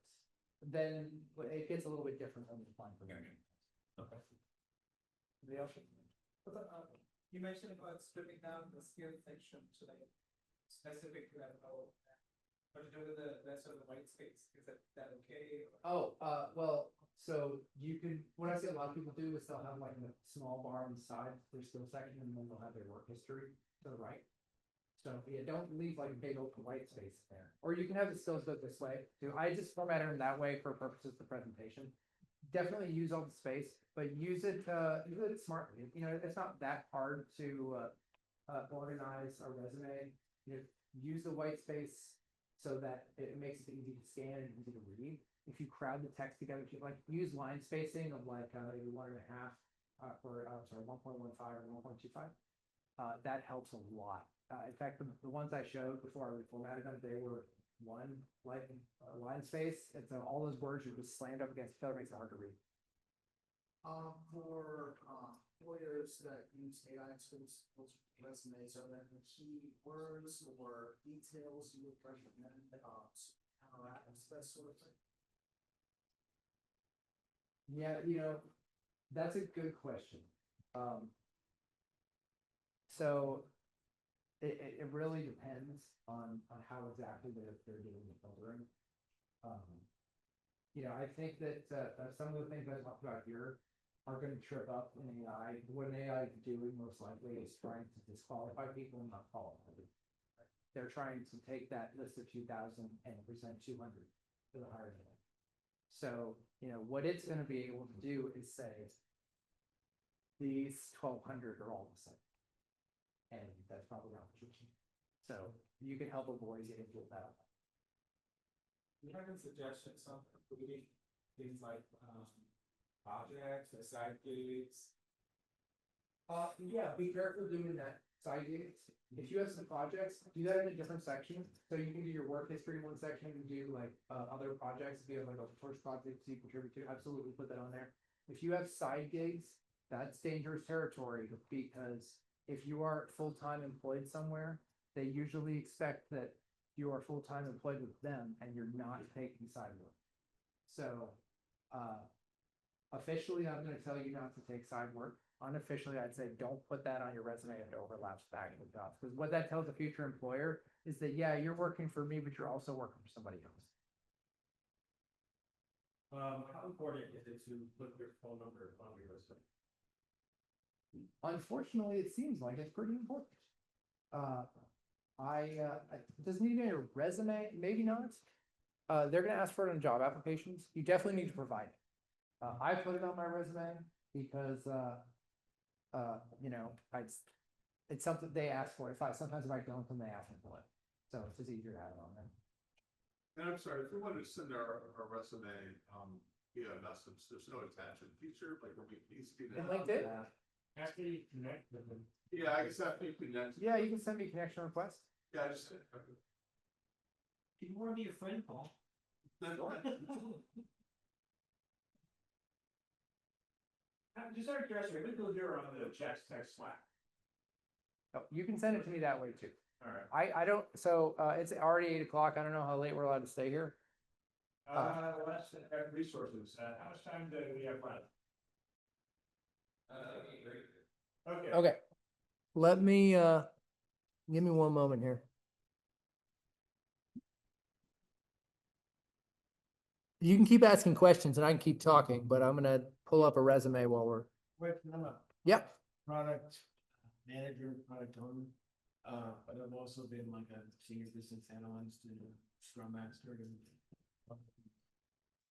Then it gets a little bit different when you're applying for it. Okay. Anybody else? You mentioned about stripping down the skill section to like specific to that role. What to do with the rest of the white space? Is that okay? Oh, well, so you can, what I see a lot of people do is they'll have like a small bar on the side, their skill section, and then they'll have their work history to the right. So yeah, don't leave like a big open white space there. Or you can have the skills go this way too. I just formatted them that way for purposes of the presentation. Definitely use all the space, but use it smartly. It's not that hard to organize a resume you know, use the white space so that it makes it easy to scan and easy to read. If you crowd the text together, if you like use line spacing of like maybe 1.5 or sorry 1.15 or 1.25, that helps a lot. In fact, the ones I showed before I reformatted them, they were one like line space, and so all those words are just slammed up against each other, makes it hard to read. For lawyers that use AI tools, resumes, are there key words or details you would recommend, counteract that sort of thing? Yeah, you know, that's a good question. So it really depends on how exactly they're doing the filtering. You know, I think that some of the things I talked about here are going to trip up in AI. What an AI is doing most likely is trying to disqualify people and not qualify them. They're trying to take that list of 2,000 and present 200 to the higher end. So, you know, what it's going to be able to do is say, these 1,200 are all the same. And that's probably not what you can. So you can help avoid getting pulled out. You have a suggestion, some including things like, objects or side gigs? Yeah, be careful doing that side gigs. If you have some projects, do that in a different section. So you can do your work history in one section, you can do like other projects. If you have like a first project you contribute to, absolutely put that on there. If you have side gigs, that's dangerous territory, because if you are full-time employed somewhere, they usually expect that you are full-time employed with them and you're not taking side work. So officially, I'm going to tell you not to take side work. Unofficially, I'd say don't put that on your resume if it overlaps with actual jobs. Because what that tells a future employer is that, yeah, you're working for me, but you're also working for somebody else. How important is it to put your phone number on your resume? Unfortunately, it seems like it's pretty important. Does it need to be a resume? Maybe not. They're going to ask for it on job applications. You definitely need to provide it. I put it on my resume because, you know, it's something they ask for. Sometimes if I don't, then they ask me for it. So it's just easier to have it on there. And I'm sorry, if we wanted to send our resume, via message, there's no attachment feature, like when we needs to be. In LinkedIn? After you connect with them. Yeah, I guess after you connect. Yeah, you can send me a connection request. Yeah, I just. Do you want to be your friend, Paul? Just out of curiosity, when do you're on the JaxNode Slack? Oh, you can send it to me that way too. All right. I don't, so it's already 8 o'clock. I don't know how late we're allowed to stay here. Let's resources. How much time do we have left? Okay. Okay. Let me, give me one moment here. You can keep asking questions and I can keep talking, but I'm gonna pull up a resume while we're. Wait, I'm a Yep. product manager, product owner. But I've also been like a senior business analyst and a scrum master. And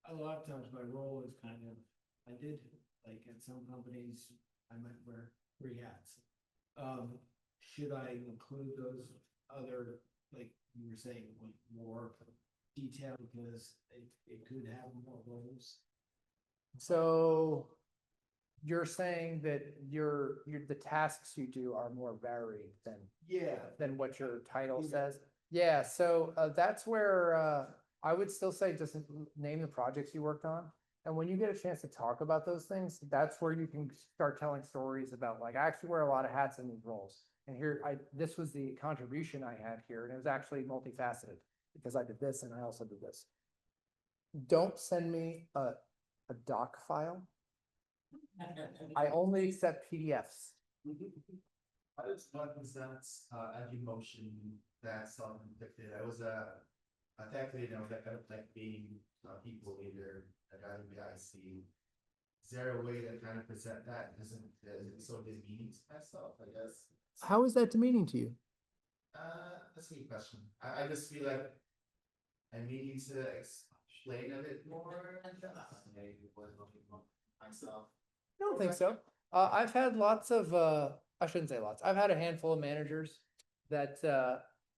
a lot of times my role is kind of, I did like at some companies, I might wear 3 hats. Should I include those other, like you were saying, like more detail, because it could have more roles? So you're saying that the tasks you do are more varied than what your title says? Yeah, so that's where I would still say just name the projects you worked on. And when you get a chance to talk about those things, that's where you can start telling stories about, like, I actually wear a lot of hats in these roles. And here, this was the contribution I had here, and it was actually multifaceted because I did this and I also did this. Don't send me a doc file. I only accept PDFs. I was not that's emotion that's self-inflicted. I was thankfully, you know, that kind of like being a people leader, like I see. Is there a way to kind of present that? Doesn't so demeaning to myself, I guess. How is that demeaning to you? That's a good question. I just feel like I need to explain a bit more. Maybe myself. I don't think so. I've had lots of, I shouldn't say lots. I've had a handful of managers that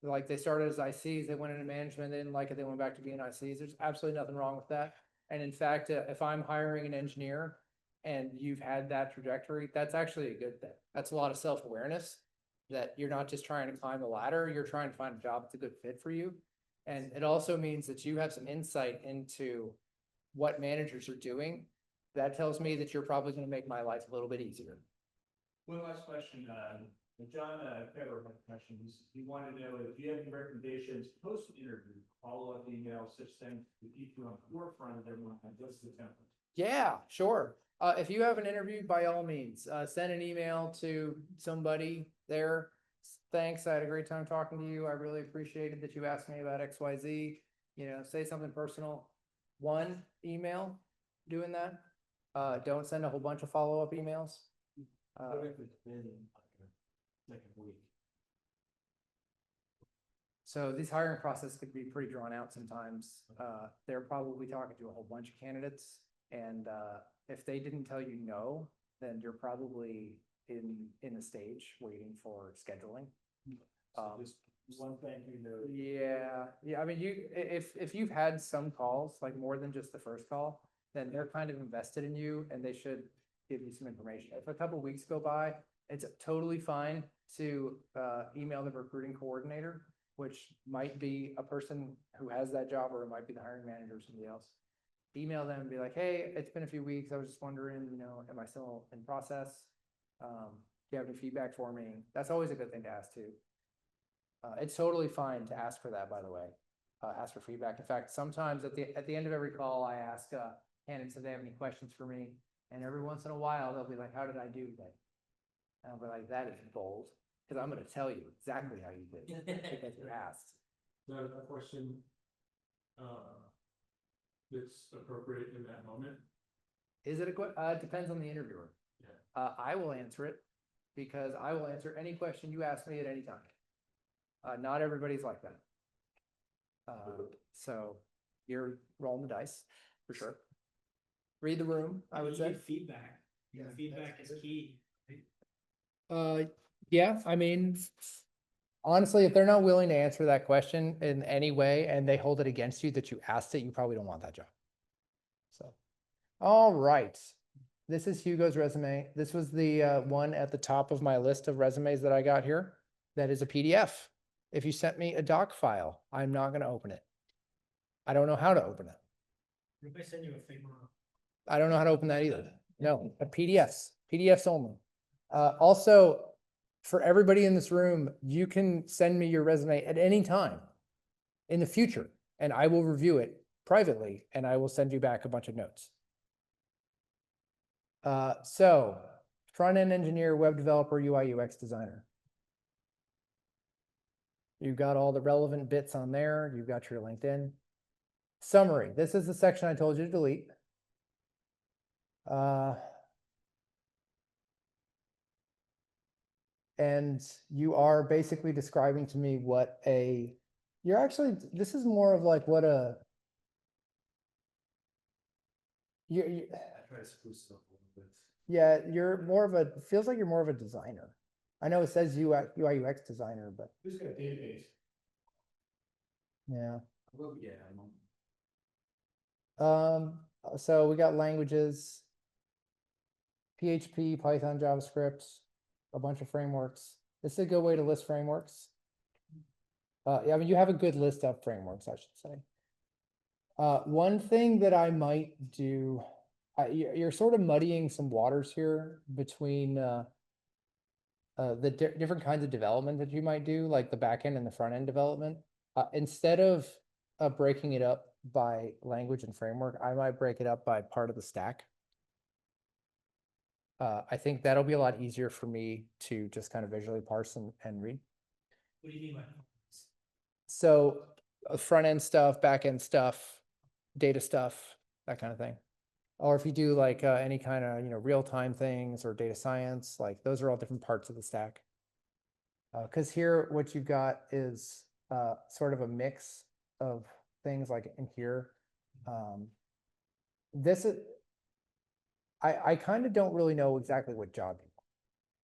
Like they started as ICs, they went into management, they didn't like it, they went back to being ICs. There's absolutely nothing wrong with that. And in fact, if I'm hiring an engineer and you've had that trajectory, that's actually a good thing. That's a lot of self-awareness, that you're not just trying to climb the ladder, you're trying to find a job that's a good fit for you. And it also means that you have some insight into what managers are doing. That tells me that you're probably gonna make my life a little bit easier. One last question, John, Federer had questions. He wanted to know if you have any recommendations post-interview, follow-up emails, such things to keep you on the forefront of everyone, and what's the template? Yeah, sure. If you have an interview, by all means, send an email to somebody there. Thanks, I had a great time talking to you. I really appreciated that you asked me about XYZ. You know, say something personal. One email doing that. Don't send a whole bunch of follow-up emails. What if it's been like a week? So these hiring process could be pretty drawn out sometimes. They're probably talking to a whole bunch of candidates, and if they didn't tell you no, then you're probably in a stage waiting for scheduling. Just one thing, you know. Yeah. I mean, if you've had some calls, like more than just the first call, then they're kind of invested in you and they should give you some information. If a couple weeks go by, it's totally fine to email the recruiting coordinator, which might be a person who has that job, or it might be the hiring manager or somebody else. Email them and be like, hey, it's been a few weeks. I was just wondering, you know, am I still in process? Do you have any feedback for me? That's always a good thing to ask too. It's totally fine to ask for that, by the way. Ask for feedback. In fact, sometimes at the end of every call, I ask candidates if they have any questions for me. And every once in a while, they'll be like, how did I do today? And I'll be like, that is bold, because I'm going to tell you exactly how you did because you asked. Is that a question, that's appropriate in that moment? Is it it depends on the interviewer. Yeah. I will answer it because I will answer any question you ask me at any time. Not everybody's like that. So you're rolling the dice for sure. Read the room, I would You say. get feedback. Yeah, Feedback that's is good. key. Yeah, I mean, honestly, if they're not willing to answer that question in any way and they hold it against you that you asked it, you probably don't want that job. So, all right. This is Hugo's resume. This was the one at the top of my list of resumes that I got here. That is a PDF. If you sent me a doc file, I'm not going to open it. I don't know how to open it. If I send you a Figma. I don't know how to open that either. No, a PDFs only. Also, for everybody in this room, you can send me your resume at any time in the future, and I will review it privately, and I will send you back a bunch of notes. So, front-end engineer, web developer, UI, UX designer. You've got all the relevant bits on there. You've got your LinkedIn. Summary. This is the section I told you to delete. And you are basically describing to me what this is more of like what you I try to spruce it up a little bit. yeah, feels like you're more of a designer. I know it says UI UX designer, but Who's got a database? yeah. Well, yeah, I know. So we got languages, PHP, Python, JavaScript, a bunch of frameworks. This is a good way to list frameworks. Yeah, I mean, you have a good list of frameworks, I should say. One thing that I might do, you're sort of muddying some waters here between the different kinds of development that you might do, like the back end and the front end development. Instead of breaking it up by language and framework, I might break it up by part of the stack. I think that'll be a lot easier for me to just kind of visually parse and read. What do you mean by that? So front end stuff, back end stuff, data stuff, that kind of thing. Or if you do like any kind of, real-time things or data science, like those are all different parts of the stack. Because here, what you've got is sort of a mix of things like in here. This is, I kind of don't really know exactly what job you want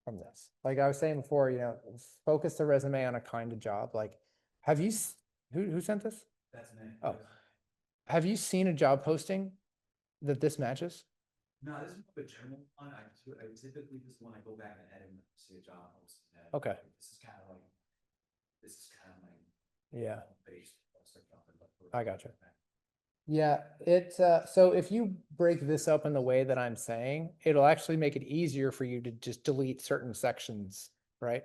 from this. Like I was saying before, focus the resume on a kind of job. Like Have you, who sent this? That's me. Oh. Have you seen a job posting that this matches? No, this is a general one. I typically just when I go back and edit and see a job post. Okay. This is kind of like. Yeah. Base. I gotcha. Yeah, so if you break this up in the way that I'm saying, it'll actually make it easier for you to just delete certain sections, right?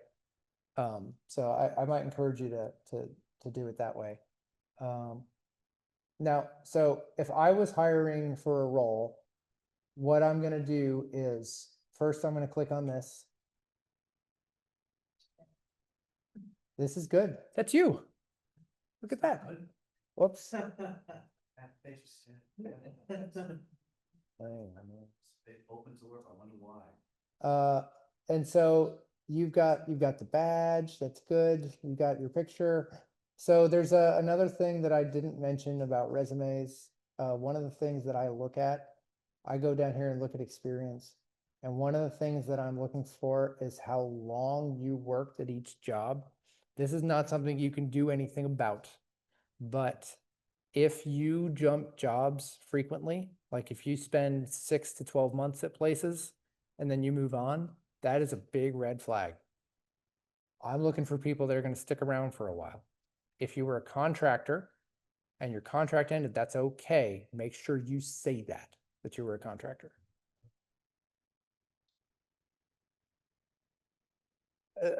So I might encourage you to do it that way. Now, so if I was hiring for a role, what I'm gonna do is, first I'm gonna click on this. This is good. That's you. Look at that. Whoops. It open to work, I wonder why. And so you've got the badge, that's good. You got your picture. So there's another thing that I didn't mention about resumes. One of the things that I look at, I go down here and look at experience. And one of the things that I'm looking for is how long you worked at each job. This is not something you can do anything about, but if you jump jobs frequently, like if you spend 6 to 12 months at places and then you move on, that is a big red flag. I'm looking for people that are going to stick around for a while. If you were a contractor and your contract ended, that's okay. Make sure you say that you were a contractor.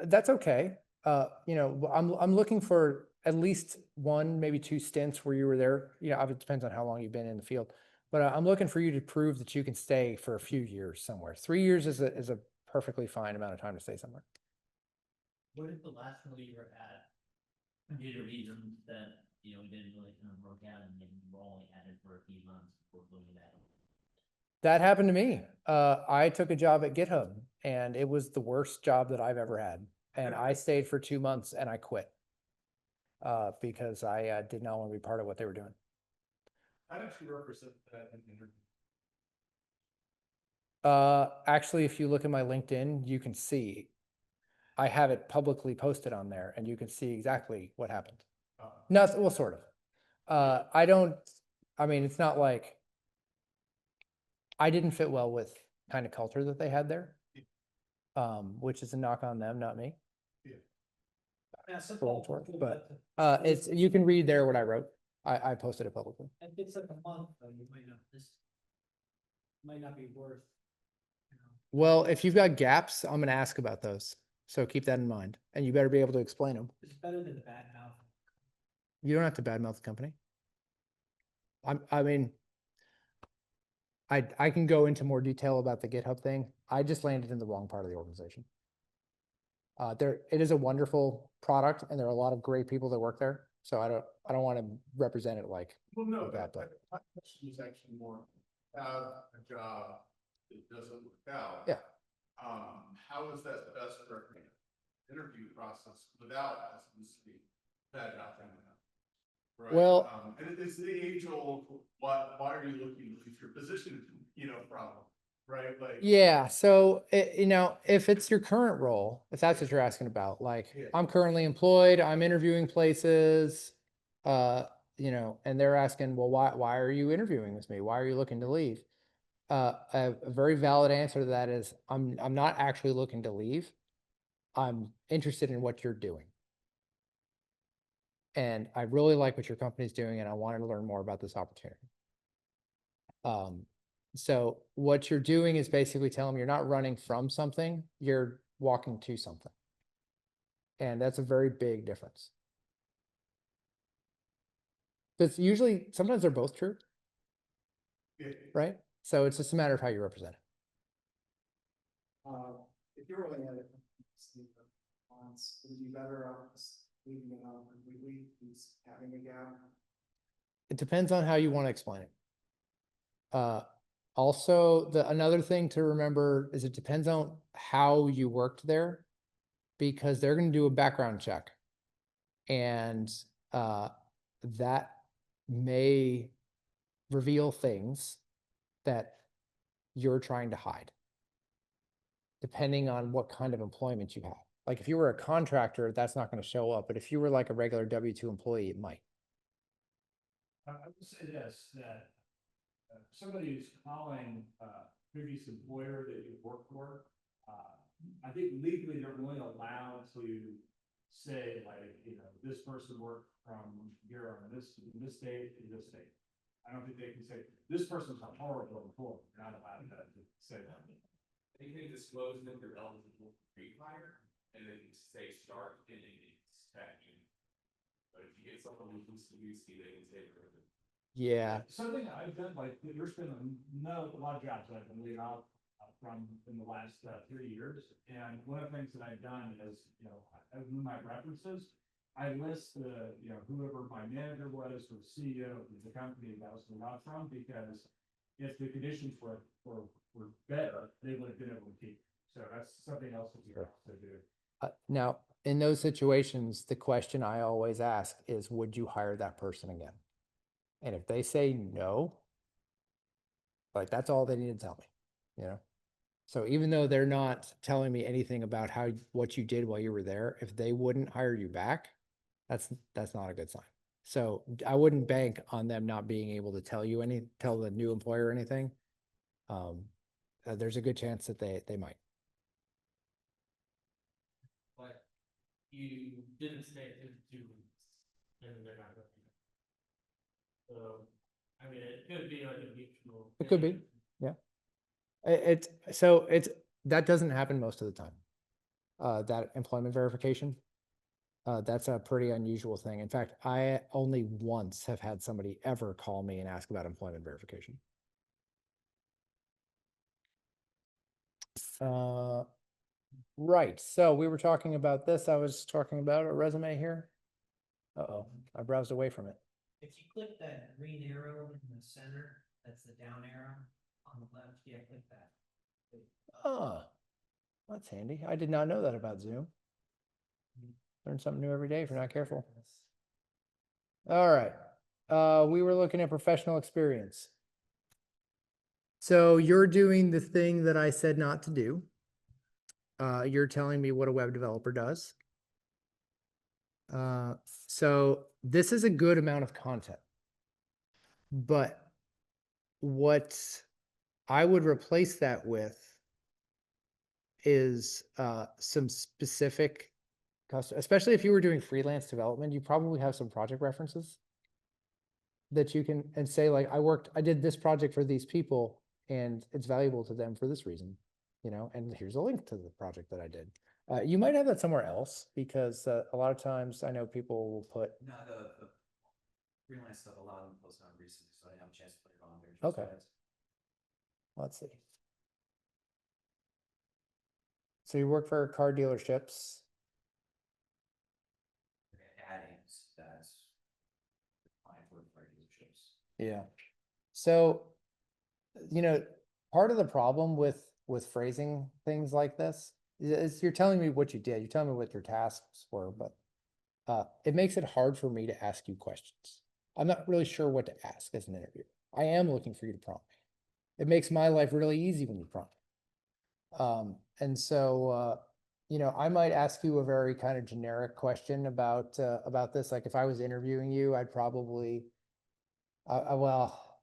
That's okay. You know, I'm looking for at least 1, maybe 2 stints where you were there. You know, it depends on how long you've been in the field, but I'm looking for you to prove that you can stay for a few years somewhere. 3 years is a perfectly fine amount of time to stay somewhere. What if the last role you were at, due to reasons that, you know, didn't really kind of work out and then you were only at it for a few months before going to that? That happened to me. I took a job at GitHub and it was the worst job that I've ever had. And I stayed for 2 months and I quit because I did not want to be part of what they were doing. How did you represent that in interview? Actually, if you look at my LinkedIn, you can see I have it publicly posted on there and you can see exactly what happened. No, well, sort of. I mean, it's not like I didn't fit well with kind of culture that they had there, which is a knock on them, not me. Yeah, so For what it's worth, but it's, you can read there what I wrote. I posted it publicly. if it's like a month, though, you might not, this might not be worth, you know. Well, if you've got gaps, I'm going to ask about those. So keep that in mind and you better be able to explain them. It's better than the bad mouth. You don't have to badmouth the company. I mean, I can go into more detail about the GitHub thing. I just landed in the wrong part of the organization. It is a wonderful product and there are a lot of great people that work there. So I don't want to represent it like. Well, no, bad, my question is actually more, have a job that doesn't work out. Yeah. How is that the best interview process without ethnicity, bad mouthing? Right? Well, and it's the age old, why are you looking to leave your position, you know, problem, right? Like. yeah. So, you know, if it's your current role, if that's what you're asking about, like Yeah. I'm currently employed, I'm interviewing places, you know, and they're asking, well, why are you interviewing with me? Why are you looking to leave? A very valid answer to that is I'm not actually looking to leave. I'm interested in what you're doing. And I really like what your company's doing and I wanted to learn more about this opportunity. So what you're doing is basically telling them you're not running from something, you're walking to something. And that's a very big difference. Because usually, sometimes they're both true, Yeah. right? So it's just a matter of how you represent it. If you're really at it, would it be better off leaving it on completely, having a gap? It depends on how you want to explain it. Also, another thing to remember is it depends on how you worked there, because they're going to do a background check. And that may reveal things that you're trying to hide, depending on what kind of employment you have. Like if you were a contractor, that's not gonna show up, but if you were like a regular W-2 employee, it might. I would say this, that somebody who's calling previous employer that you work for, I think legally they're only allowed to say like, you know, this person worked from here on this date to this date. I don't think they can say, this person's a horrible employee. They're not allowed to say that. They can disclose that they're eligible for rehire, and then say start and then expect. But if you get someone who's used to they can say it. Yeah, Something I've done, like, there's been a lot of jobs I've been laid off from in the last 3 years. And one of the things that I've done is, you know, in my references, I list the, you know, whoever my manager was or CEO of the company that I was laid off from, because if the conditions were better, they would have been able to keep. So that's something else that we have to do. now, in those situations, the question I always ask is, would you hire that person again? And if they say no, like that's all they need to tell me, you know? So even though they're not telling me anything about what you did while you were there, if they wouldn't hire you back, that's not a good sign. So I wouldn't bank on them not being able to tell the new employer anything. There's a good chance that they might. But you didn't stay at 52 weeks, and they're not looking. So, I mean, it could be like a mutual. It could be, thing. yeah. That doesn't happen most of the time. That employment verification, that's a pretty unusual thing. In fact, I only once have had somebody ever call me and ask about employment verification. Right, so we were talking about this. I was talking about a resume here. Uh-oh, I browsed away from it. If you click that green arrow in the center, that's the down arrow on the left, yeah, click that. Oh, that's handy. I did not know that about Zoom. Learn something new every day if you're not careful. All right. We were looking at professional experience. So you're doing the thing that I said not to do. You're telling me what a web developer does. So this is a good amount of content. But what I would replace that with is some specific custom, especially if you were doing freelance development, you probably have some project references that you can and say like, I did this project for these people and it's valuable to them for this reason, you know, and here's a link to the project that I did. You might have that somewhere else because a lot of times I know people will put. No, the freelance stuff, a lot of them post on recently, so I have a chance to put it on there. Okay. Let's see. So you work for car dealerships. Adding that's applying for car dealerships. Yeah. So, you know, part of the problem with phrasing things like this is you're telling me what you did. You're telling me what your tasks were, but it makes it hard for me to ask you questions. I'm not really sure what to ask as an interviewer. I am looking for you to prompt me. It makes my life really easy when you prompt me. And so, you know, I might ask you a very kind of generic question about this. Like if I was interviewing you, I'd probably, well,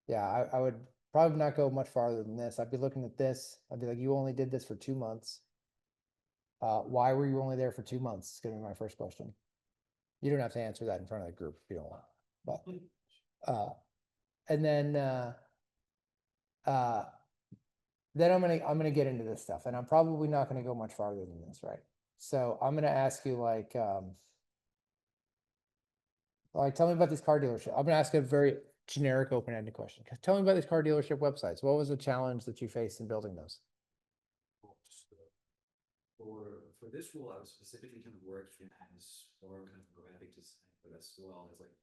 yeah, I would probably not go much farther than this. I'd be looking at this. I'd be like, you only did this for 2 months. Why were you only there for 2 months? It's gonna be my first question. You don't have to answer that in front of the group if you don't want, but, and then I'm gonna get into this stuff and I'm probably not gonna go much farther than this, right? So I'm gonna ask you like tell me about these car dealerships. I'm gonna ask a very generic open-ended question. Tell me about these car dealership websites. What was the challenge that you faced in building those? For this role, I was specifically kind of working as more kind of graphic design, but as well as like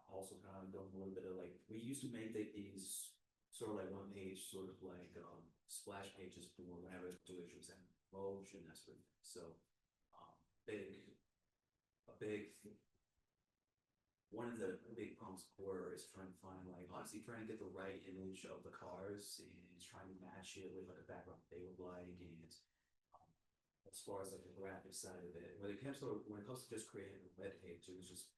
also kind of doing a little bit of like we used to make these sort of like one page sort of like splash pages for whenever dealerships and motion that sort of thing. So one of the big problems core is trying to find like honestly trying to get the right image of the cars and trying to match it with like a background they would like and as far as like the graphic side of it, when it comes to just creating a web page, it was just,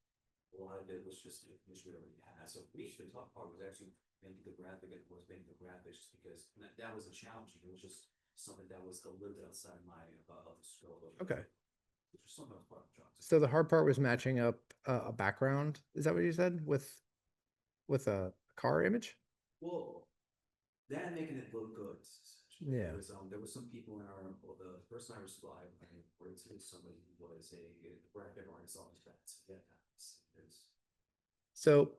a lot of it was just information we already had. So for me, the tough part was actually making the graphic and was making the graphics, just because that was a challenge. It was just something that was a little bit outside my, of the scope of. Okay. Which was something I was part of the job. So the hard part was matching up a background. Is that what you said with a car image? Well, that making it look good. essentially. Yeah. There was some people in our, well, the person I was live, I referred to somebody who was a graphic artist on the fence. Yeah, it's So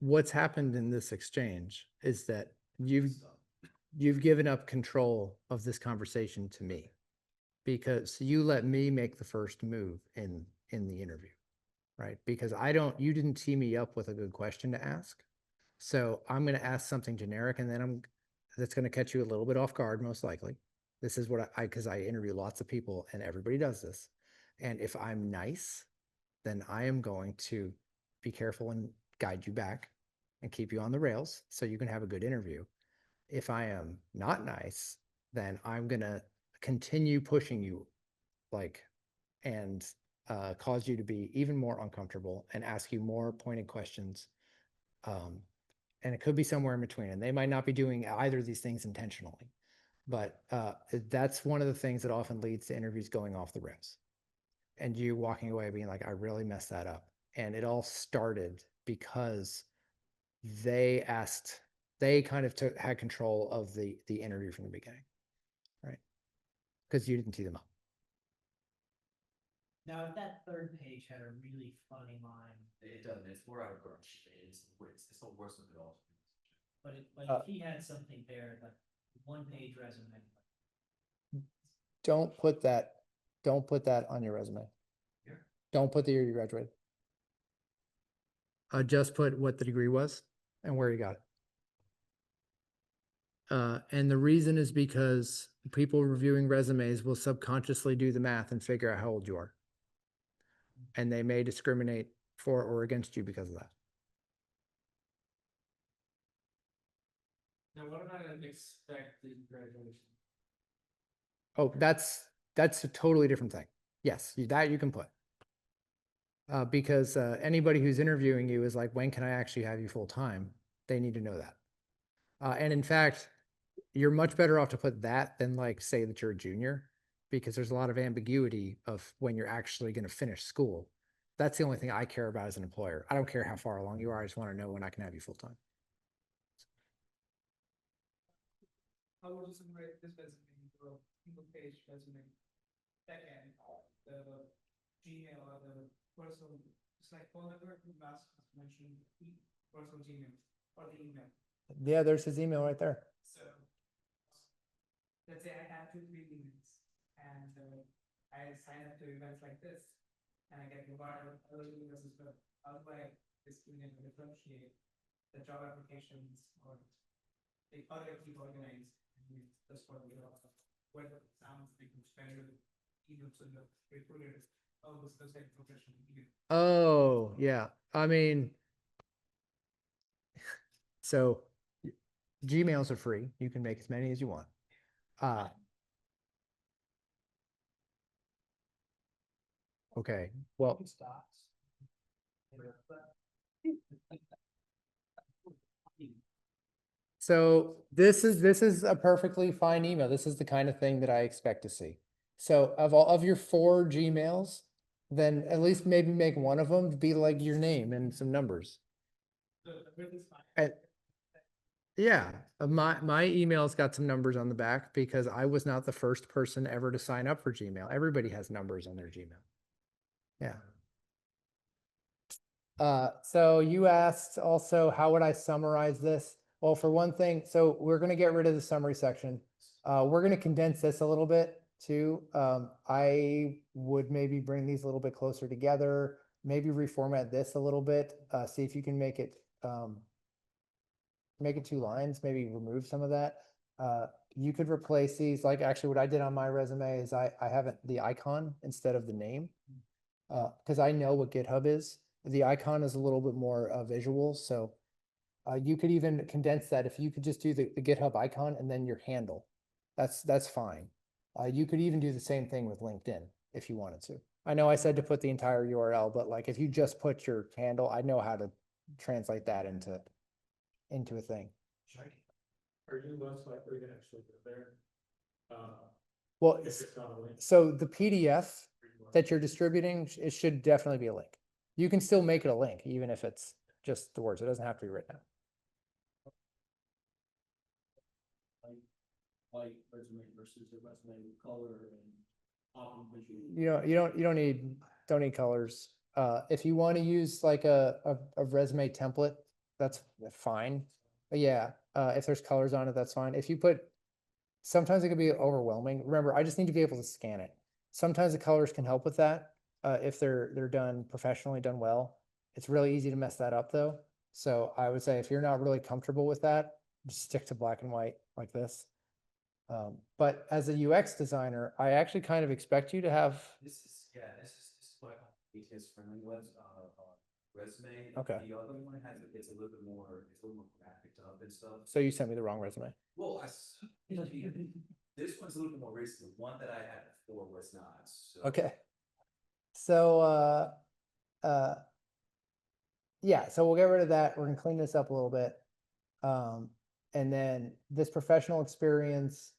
what's happened in this exchange is that you've given up control of this conversation to me because you let me make the first move in the interview, right? Because you didn't tee me up with a good question to ask. So I'm going to ask something generic and then that's going to catch you a little bit off guard, most likely. This is what because I interview lots of people and everybody does this. And if I'm nice, then I am going to be careful and guide you back and keep you on the rails so you can have a good interview. If I am not nice, then I'm going to continue pushing you and cause you to be even more uncomfortable and ask you more pointed questions. And it could be somewhere in between, and they might not be doing either of these things intentionally, but that's one of the things that often leads to interviews going off the rails and you walking away being like, I really messed that up. And it all started because they kind of had control of the interview from the beginning, right? Because you didn't tee them up. Now, if that third page had a really funny line, it doesn't. It's more out of brush. It's the worst of it all. but if he had something there, like one-page resume. Don't put that on your resume. Here? Don't put the year you graduated. Just put what the degree was and where you got it. And the reason is because people reviewing resumes will subconsciously do the math and figure out how old you are. And they may discriminate for or against you because of that. Now, what about an expected graduation? Oh, that's a totally different thing. Yes, that you can put. Because anybody who's interviewing you is like, when can I actually have you full time? They need to know that. And in fact, you're much better off to put that than say that you're a junior, because there's a lot of ambiguity of when you're actually going to finish school. That's the only thing I care about as an employer. I don't care how far along you are. I just want to know when I can have you full time. How would you summarize this resume into a single page resume? Second, the Gmail or the personal, it's like phone number, last mentioned, personal Gmail or the email. Yeah, there's his email right there. So let's say I have 2-3 emails and I sign up to events like this and I get bombarded with other emails as well. How do I discriminate or differentiate the job applications or the other people organized? That's what we are. Whether it sounds like it's better emails to the recruiters. Oh, this looks like professional email. Oh, yeah. I mean, so Gmails are free. You can make as many as you want. Okay. Well, so this is a perfectly fine email. This is the kind of thing that I expect to see. So of your 4 Gmails, then at least maybe make one of them be like your name and some numbers. And yeah, my email's got some numbers on the back because I was not the first person ever to sign up for Gmail. Everybody has numbers on their Gmail. Yeah. So you asked also, how would I summarize this? Well, for one thing, so we're going to get rid of the summary section. We're going to condense this a little bit too. I would maybe bring these a little bit closer together, maybe reformat this a little bit, see if you can make it 2 lines, maybe remove some of that. You could replace these, like actually what I did on my resume is I have the icon instead of the name, because I know what GitHub is. The icon is a little bit more visual, so you could even condense that if you could just do the GitHub icon and then your handle. That's fine. You could even do the same thing with LinkedIn if you wanted to. I know I said to put the entire URL, but like if you just put your handle, I know how to translate that into a thing. Are you less likely to actually go there? Well, If it's not a link? so the PDF that you're distributing, it should definitely be a link. You can still make it a link, even if it's just the words. It doesn't have to be written out. Like resume versus a resume with color and often visual. You don't need colors. If you want to use like a resume template, that's fine. But yeah, if there's colors on it, that's fine. If you put, sometimes it can be overwhelming. Remember, I just need to be able to scan it. Sometimes the colors can help with that. If they're done professionally, done well. It's really easy to mess that up though. So I would say if you're not really comfortable with that, just stick to black and white like this. But as a UX designer, I actually kind of expect you to have, This is quite ATS friendly resume. Okay. The other one has, it's a little bit more, it's a little more graphic up and stuff. so you sent me the wrong resume. Well, this one's a little bit more recent. The one that I had before was not, so. Okay. So, yeah, so we'll get rid of that. We're gonna clean this up a little bit. And then this professional experience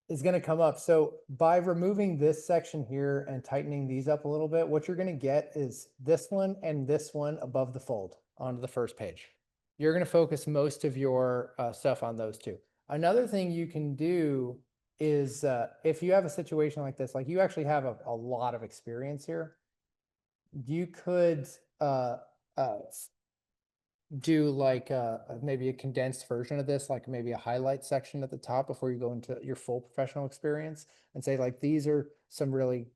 is gonna come up. So by removing this section here and tightening these up a little bit, what you're gonna get is this one and this one above the fold onto the first page. You're gonna focus most of your stuff on those two. Another thing you can do is if you have a situation like this, like you actually have a lot of experience here, you could do like maybe a condensed version of this, like maybe a highlight section at the top before you go into your full professional experience and say like, these are some really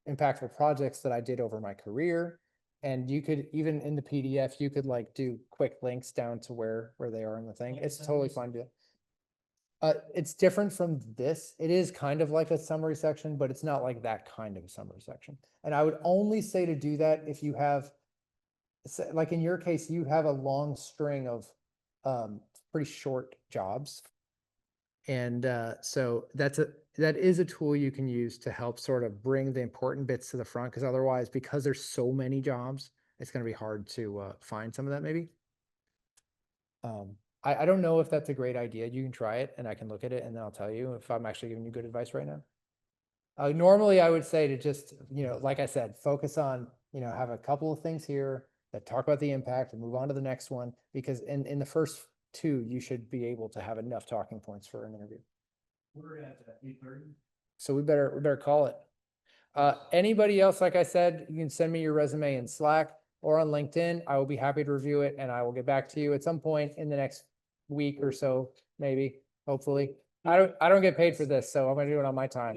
impactful projects that I did over my career. And you could, even in the PDF, you could like do quick links down to where they are in the thing. It's totally fine to. It's different from this. It is kind of like a summary section, but it's not like that kind of a summary section. And I would only say to do that if you have, like in your case, you have a long string of pretty short jobs. And so that is a tool you can use to help sort of bring the important bits to the front, because otherwise, because there's so many jobs, it's going to be hard to find some of that maybe. I don't know if that's a great idea. You can try it and I can look at it and then I'll tell you if I'm actually giving you good advice right now. Normally I would say to just, like I said, focus on, have a couple of things here that talk about the impact and move on to the next one, because in the first two, you should be able to have enough talking points for an interview. We're at 8:30. So we better call it. Anybody else, like I said, you can send me your resume in Slack or on LinkedIn. I will be happy to review it and I will get back to you at some point in the next week or so, maybe, hopefully. I don't get paid for this, so I'm gonna do it on my time.